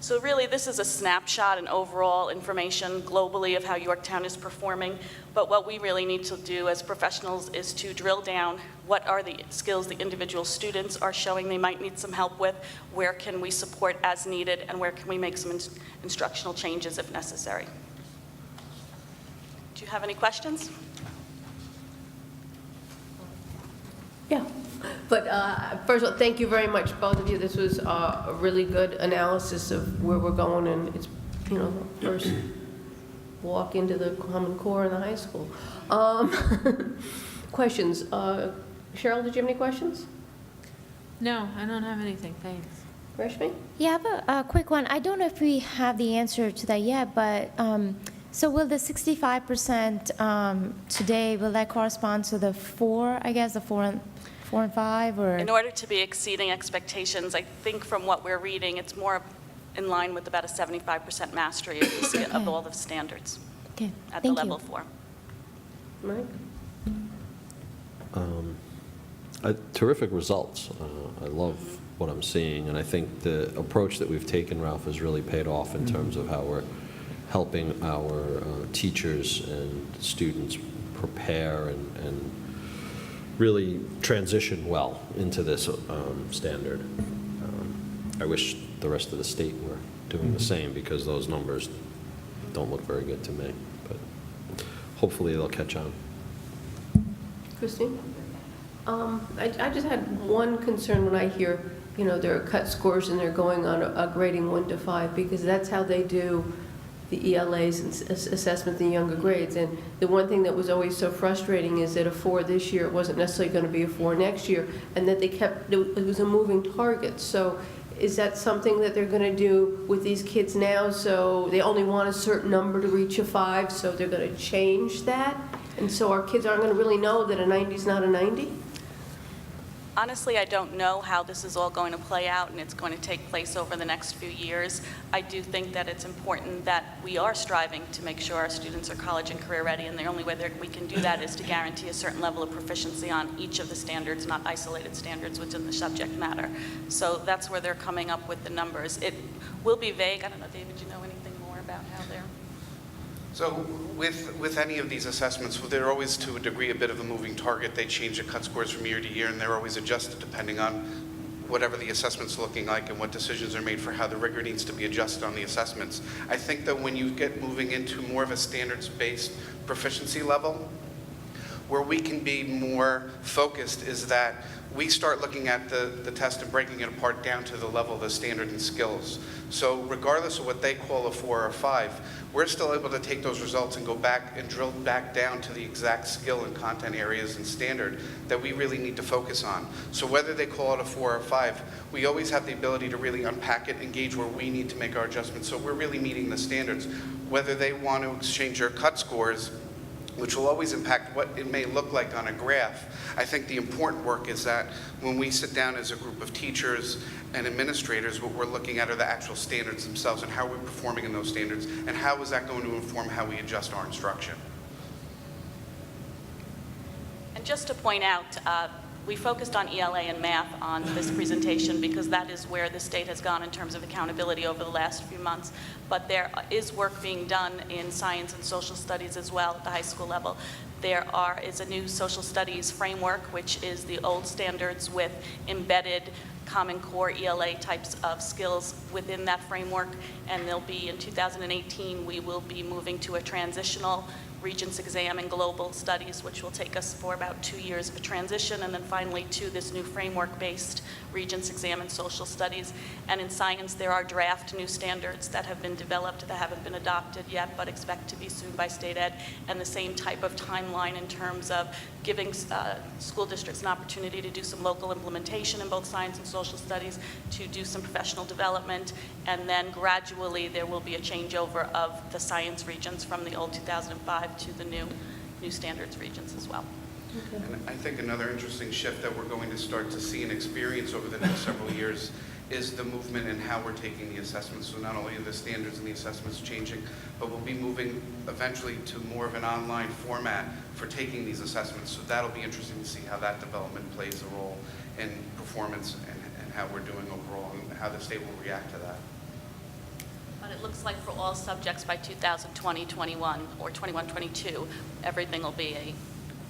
So really, this is a snapshot and overall information globally of how Yorktown is performing. But what we really need to do as professionals is to drill down what are the skills the individual students are showing they might need some help with, where can we support as needed, and where can we make some instructional changes if necessary. Do you have any questions? Yeah. But first of all, thank you very much, both of you. This was a really good analysis of where we're going, and it's, you know, first walk into the Common Core in the high school. Questions? Cheryl, did you have any questions? No, I don't have anything, thanks. Rashmi? Yeah, I have a quick one. I don't know if we have the answer to that yet, but so will the 65% today, will that correspond to the 4, I guess, the 4 and 5, or? In order to be exceeding expectations, I think from what we're reading, it's more in line with about a 75% mastery of all the standards at the level 4. Mike? Terrific results. I love what I'm seeing, and I think the approach that we've taken, Ralph, has really paid off in terms of how we're helping our teachers and students prepare and really transition well into this standard. I wish the rest of the state were doing the same, because those numbers don't look very good to me, but hopefully they'll catch on. Christine? I just had one concern when I hear, you know, there are cut scores and they're going on a grading 1 to 5, because that's how they do the ELAs and assessment in the younger grades. And the one thing that was always so frustrating is that a 4 this year, it wasn't necessarily going to be a 4 next year, and that it was a moving target. So is that something that they're going to do with these kids now? So they only want a certain number to reach a 5, so they're going to change that? And so our kids aren't going to really know that a 90 is not a 90? Honestly, I don't know how this is all going to play out, and it's going to take place over the next few years. I do think that it's important that we are striving to make sure our students are college and career ready, and the only way that we can do that is to guarantee a certain level of proficiency on each of the standards, not isolated standards within the subject matter. So that's where they're coming up with the numbers. It will be vague. I don't know, David, you know anything more about how they're? So with any of these assessments, they're always to a degree a bit of a moving target. They change the cut scores from year to year, and they're always adjusted depending on whatever the assessment's looking like and what decisions are made for how the rigor needs to be adjusted on the assessments. I think that when you get moving into more of a standards-based proficiency level, where we can be more focused is that we start looking at the test and breaking it apart down to the level of the standard and skills. So regardless of what they call a 4 or a 5, we're still able to take those results and go back and drill back down to the exact skill and content areas and standard that we really need to focus on. So whether they call it a 4 or a 5, we always have the ability to really unpack it, engage where we need to make our adjustments, so we're really meeting the standards. Whether they want to exchange their cut scores, which will always impact what it may look like on a graph. I think the important work is that when we sit down as a group of teachers and administrators, what we're looking at are the actual standards themselves and how we're performing in those standards, and how is that going to inform how we adjust our instruction. And just to point out, we focused on ELA and math on this presentation because that is where the state has gone in terms of accountability over the last few months. But there is work being done in science and social studies as well at the high school level. There is a new social studies framework, which is the old standards with embedded Common Core ELA types of skills within that framework. And there'll be, in 2018, we will be moving to a transitional Regents exam in global studies, which will take us for about 2 years of a transition, and then finally to this new framework-based Regents exam in social studies. And in science, there are draft new standards that have been developed that haven't been adopted yet, but expect to be soon by state ed, and the same type of timeline in terms of giving school districts an opportunity to do some local implementation in both science and social studies, to do some professional development, and then gradually there will be a changeover of the science regions from the old 2005 to the new standards regions as well. Okay. And I think another interesting shift that we're going to start to see and experience over the next several years is the movement in how we're taking the assessments. So not only are the standards and the assessments changing, but we'll be moving eventually to more of an online format for taking these assessments. So that'll be interesting to see how that development plays a role in performance and how we're doing overall and how the state will react to that. But it looks like for all subjects by 2020-21 or 21-22, everything will be a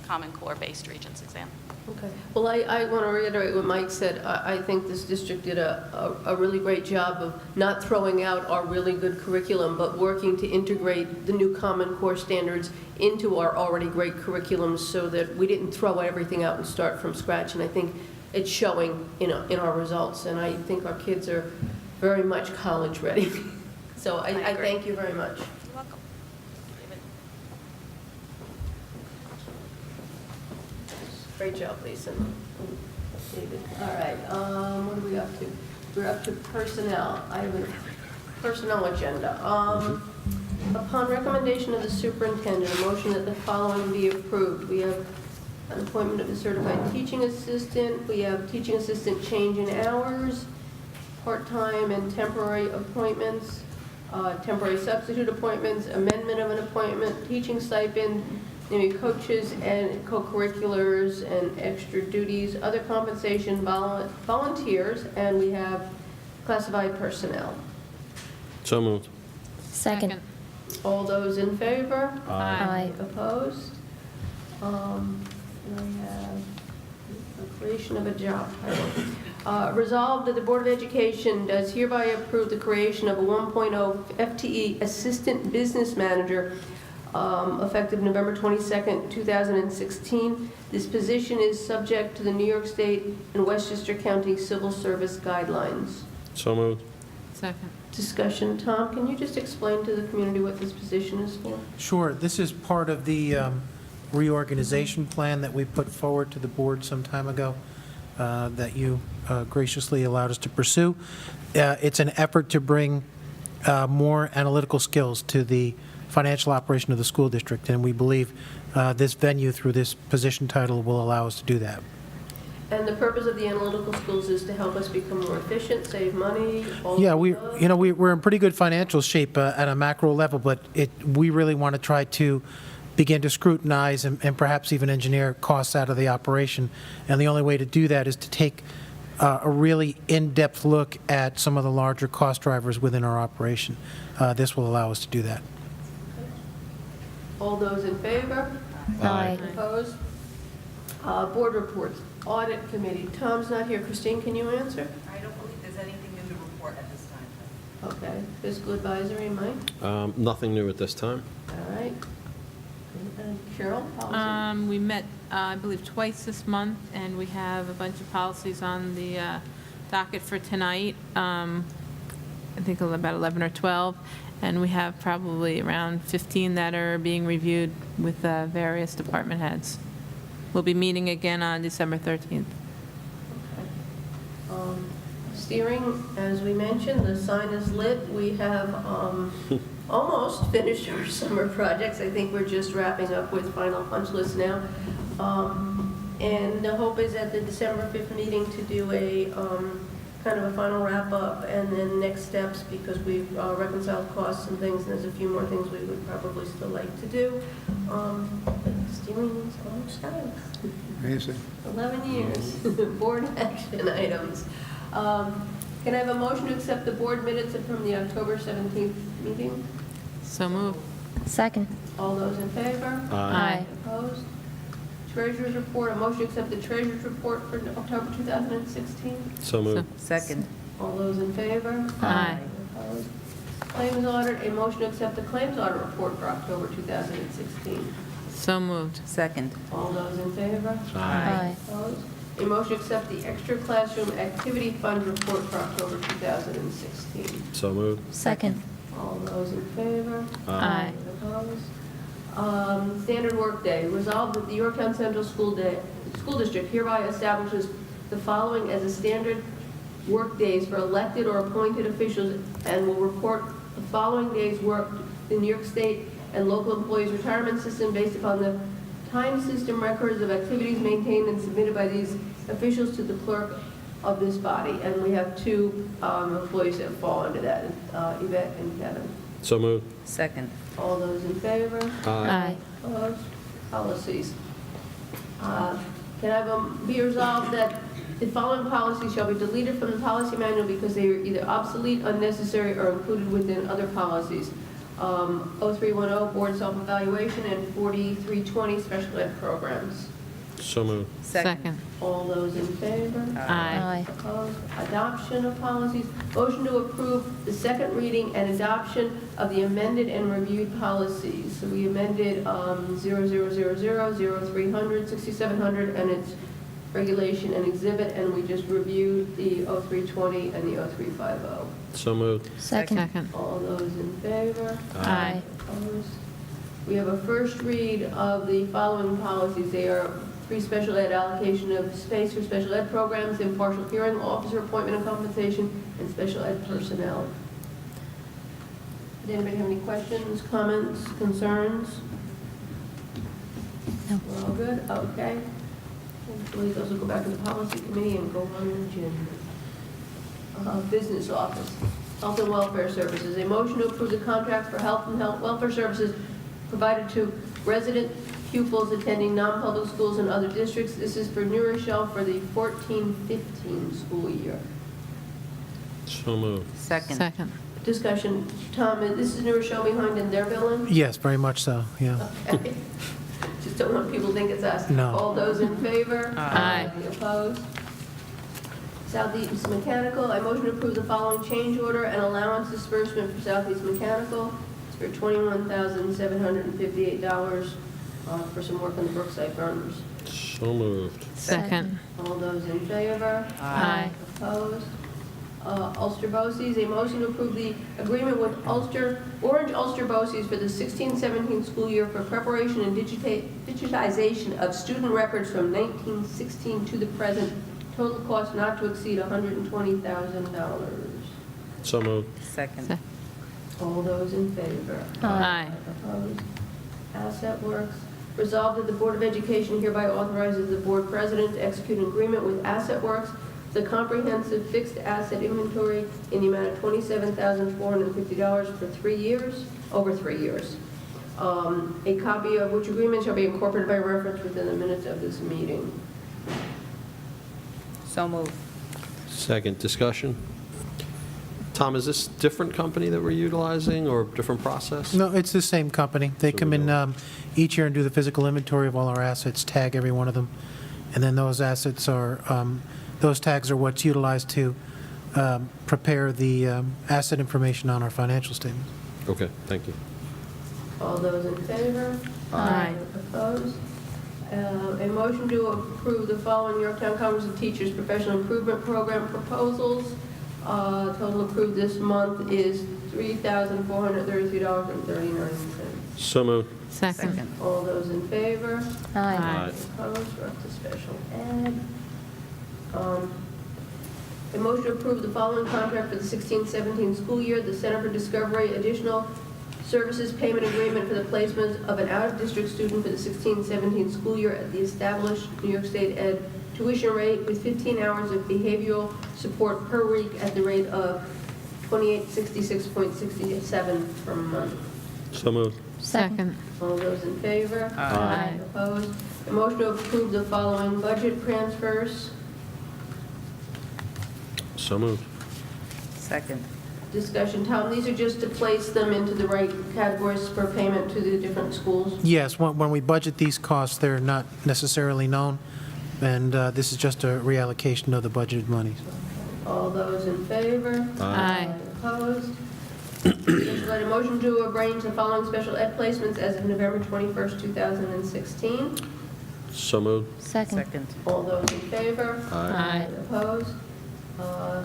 Common Core-based Regents exam. Okay. Well, I want to reiterate what Mike said. I think this district did a really great job of not throwing out our really good curriculum, but working to integrate the new Common Core standards into our already great curriculum so that we didn't throw everything out and start from scratch. And I think it's showing in our results. And I think our kids are very much college ready. So I thank you very much. You're welcome. David. Great job, Lisa. David. All right, what are we up to? We're up to personnel. I have a personnel agenda. Upon recommendation of the superintendent, a motion that the following be approved. We have an appointment of a certified teaching assistant. We have teaching assistant change in hours, part-time and temporary appointments, temporary substitute appointments, amendment of an appointment, teaching stipend, maybe coaches and co-curriculars and extra duties, other compensation, volunteers, and we have classified personnel. So moved. Second. All those in favor? Aye. Opposed? We have the creation of a job title. Resolved that the Board of Education does hereby approve the creation of a 1.0 FTE Assistant Business Manager effective November 22nd, 2016. This position is subject to the New York State and Westchester County Civil Service Guidelines. So moved. Second. Discussion. Tom, can you just explain to the community what this position is for? Sure. This is part of the reorganization plan that we put forward to the board some time ago that you graciously allowed us to pursue. It's an effort to bring more analytical skills to the financial operation of the school district, and we believe this venue through this position title will allow us to do that. And the purpose of the analytical skills is to help us become more efficient, save money? Yeah, we're in pretty good financial shape at a macro level, but we really want to try to begin to scrutinize and perhaps even engineer costs out of the operation. And the only way to do that is to take a really in-depth look at some of the larger cost drivers within our operation. This will allow us to do that. All those in favor? Aye. Opposed? Board reports. Audit Committee. Tom's not here. Christine, can you answer? I don't believe there's anything in the report at this time. Okay. Fiscal Advisory, Mike? Nothing new at this time. All right. And Cheryl, policy? We met, I believe, twice this month, and we have a bunch of policies on the docket for tonight. I think about 11 or 12, and we have probably around 15 that are being reviewed with various department heads. We'll be meeting again on December 13th. Steering, as we mentioned, the sign is lit. We have almost finished our summer projects. I think we're just wrapping up with final punch list now. And the hope is at the December 5th meeting to do a kind of a final wrap-up and then next steps, because we've reconciled costs and things, and there's a few more things we would probably still like to do. But steering is almost done. Amazing. 11 years. Board action items. Can I have a motion to accept the board minutes from the October 17th meeting? So moved. Second. All those in favor? Aye. Opposed? Treasurer's report, a motion to accept the treasurer's report for October 2016? So moved. Second. All those in favor? Aye. Opposed? Claims audit, a motion to accept the claims audit report for October 2016. So moved. Second. All those in favor? Aye. Opposed? A motion to accept the extra classroom activity fund report for October 2016. So moved. Second. All those in favor? Aye. Opposed? Standard workday. Resolved that the Yorktown Central School District hereby establishes the following as a standard work days for elected or appointed officials, and will report the following days worked in New York State and local employees' retirement system based upon the time system records of activities maintained and submitted by these officials to the clerk of this body. And we have two employees that fall under that, Yvette and Kevin. So moved. Second. All those in favor? Aye. Opposed? Policies. Can I have be resolved that the following policies shall be deleted from the policy manual because they are either obsolete, unnecessary, or included within other policies. 0310, board self-evaluation, and 4320, special ed programs. So moved. Second. All those in favor? Aye. Opposed? Adoption of policies. Motion to approve the second reading and adoption of the amended and reviewed policies. So we amended 0000, 0300, 6700, and its regulation and exhibit, and we just reviewed the 0320 and the 0350. So moved. Second. All those in favor? Aye. Opposed? We have a first read of the following policies. They are free special ed allocation of space for special ed programs, impartial hearing, officer appointment and compensation, and special ed personnel. Did anybody have any questions, comments, concerns? No. We're all good? Okay. Hopefully those will go back to the policy committee and go on the agenda. Business office, health and welfare services. A motion to approve the contract for health and welfare services provided to resident pupils attending non-public schools in other districts. This is for New Rochelle for the 14-15 school year. So moved. Second. Discussion. Tom, this is New Rochelle behind in their building? Yes, very much so, yeah. Okay. Just don't want people to think it's us. No. All those in favor? Aye. Any opposed? Southeast Mechanical, I motion to approve the following change order and allowance disbursement for Southeast Mechanical. It's for $21,758 for some work on the Brookside burners. So moved. Second. All those in favor? Aye. Opposed? Ulster BOCES, a motion to approve the agreement with Orange Ulster BOCES for the 16-17 school year for preparation and digitization of student records from 1916 to the present. Total cost not to exceed $120,000. So moved. Second. All those in favor? Aye. Opposed? Asset Works. Resolved that the Board of Education hereby authorizes the board president to execute an agreement with Asset Works, the comprehensive fixed asset inventory in the amount of $27,450 for 3 years, over 3 years. A copy of which agreement shall be incorporated by reference within the minutes of this meeting. So moved. Second. Discussion? Tom, is this different company that we're utilizing or different process? No, it's the same company. They come in each year and do the physical inventory of all our assets, tag every one of them, and then those assets are, those tags are what's utilized to prepare the asset information on our financial statements. Okay, thank you. All those in favor? Aye. Opposed? A motion to approve the following Yorktown Conference of Teachers Professional Improvement Program proposals. Total approved this month is $3,433.39. So moved. Second. All those in favor? Aye. Opposed? We're up to special ed. A motion to approve the following contract for the 16-17 school year. The Center for Discovery Additional Services Payment Agreement for the placement of an out-of-district student for the 16-17 school year at the established New York State Ed tuition rate with 15 hours of behavioral support per week at the rate of $2866.67 per month. So moved. Second. All those in favor? Aye. Opposed? A motion to approve the following budget transfers. So moved. Second. Discussion. Tom, these are just to place them into the right categories for payment to the different schools? Yes, when we budget these costs, they're not necessarily known, and this is just a reallocation of the budgeted monies. All those in favor? Aye. Opposed? Special ed, a motion to arrange the following special ed placements as of November 21st, 2016. So moved. Second. All those in favor? Aye. Opposed?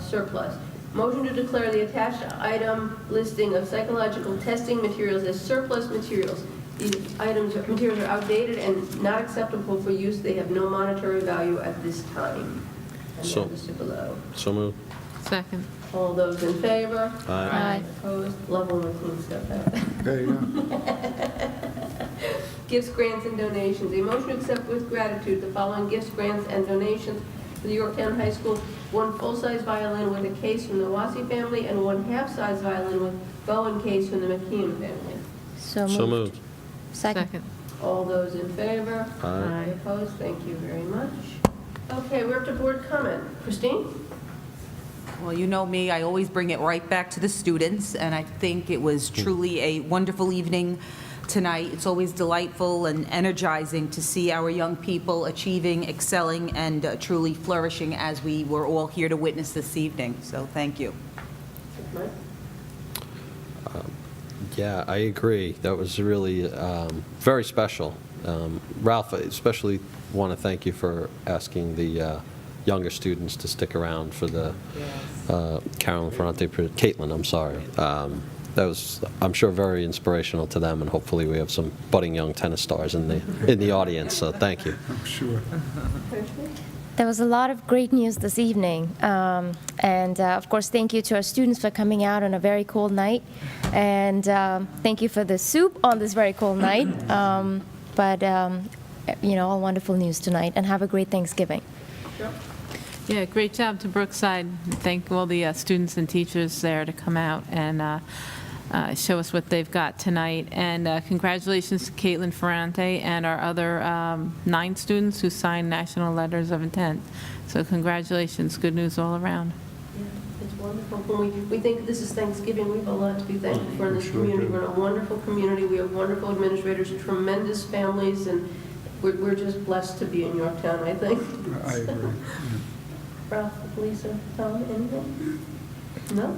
Surplus. Motion to declare the attached item listing of psychological testing materials as surplus materials. These materials are outdated and not acceptable for use. They have no monetary value at this time. And So- they're listed below. So moved. Second. All those in favor? Aye. Opposed? Love when we clean stuff out. There you go. Gifts, grants, and donations. A motion to accept with gratitude the following gifts, grants, and donations for the Yorktown High School. One full-size violin with a case from the Wassey family and one half-size violin with bow and case from the McKeon family. So So moved. moved. Second. All those in favor? Aye. Opposed? Thank you very much. Okay, we're up to board comment. Christine? Well, you know me, I always bring it right back to the students, and I think it was truly a wonderful evening tonight. It's always delightful and energizing to see our young people achieving, excelling, and truly flourishing as we were all here to witness this evening. So thank you. Yeah, I agree. That was really very special. Ralph, I especially want to thank you for asking the younger students to stick around for the Carolyn Ferrante, Caitlin, I'm sorry. That was, I'm sure, very inspirational to them, and hopefully we have some budding young tennis stars in the audience, so thank you. I'm sure. There was a lot of great news this evening. And of course, thank you to our students for coming out on a very cold night. And thank you for the soup on this very cold night. You know, all wonderful news tonight. And have a great Thanksgiving. Yeah, great job to Brookside. Thank all the students and teachers there to come out and show us what they've got tonight. And congratulations to Caitlin Ferrante and our other 9 students who signed national letters of intent. So congratulations, good news all around. Yeah, it's wonderful. When we think this is Thanksgiving, we have a lot to be thankful for in this community. We're in a wonderful community. We have wonderful administrators, tremendous families, and we're just blessed to be in Yorktown, I think. I agree. Ralph, Lisa, Tom, anything? No?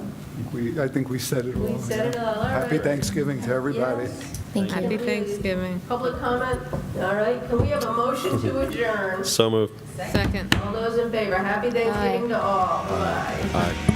I think we said it all. We said it all. All Happy right. Thanksgiving to everybody. Yes. Thank you. Happy Thanksgiving. Public comment? All right, can we have a motion to adjourn? So moved. Second. All those in favor, happy Thanksgiving to all. Bye-bye. Aye.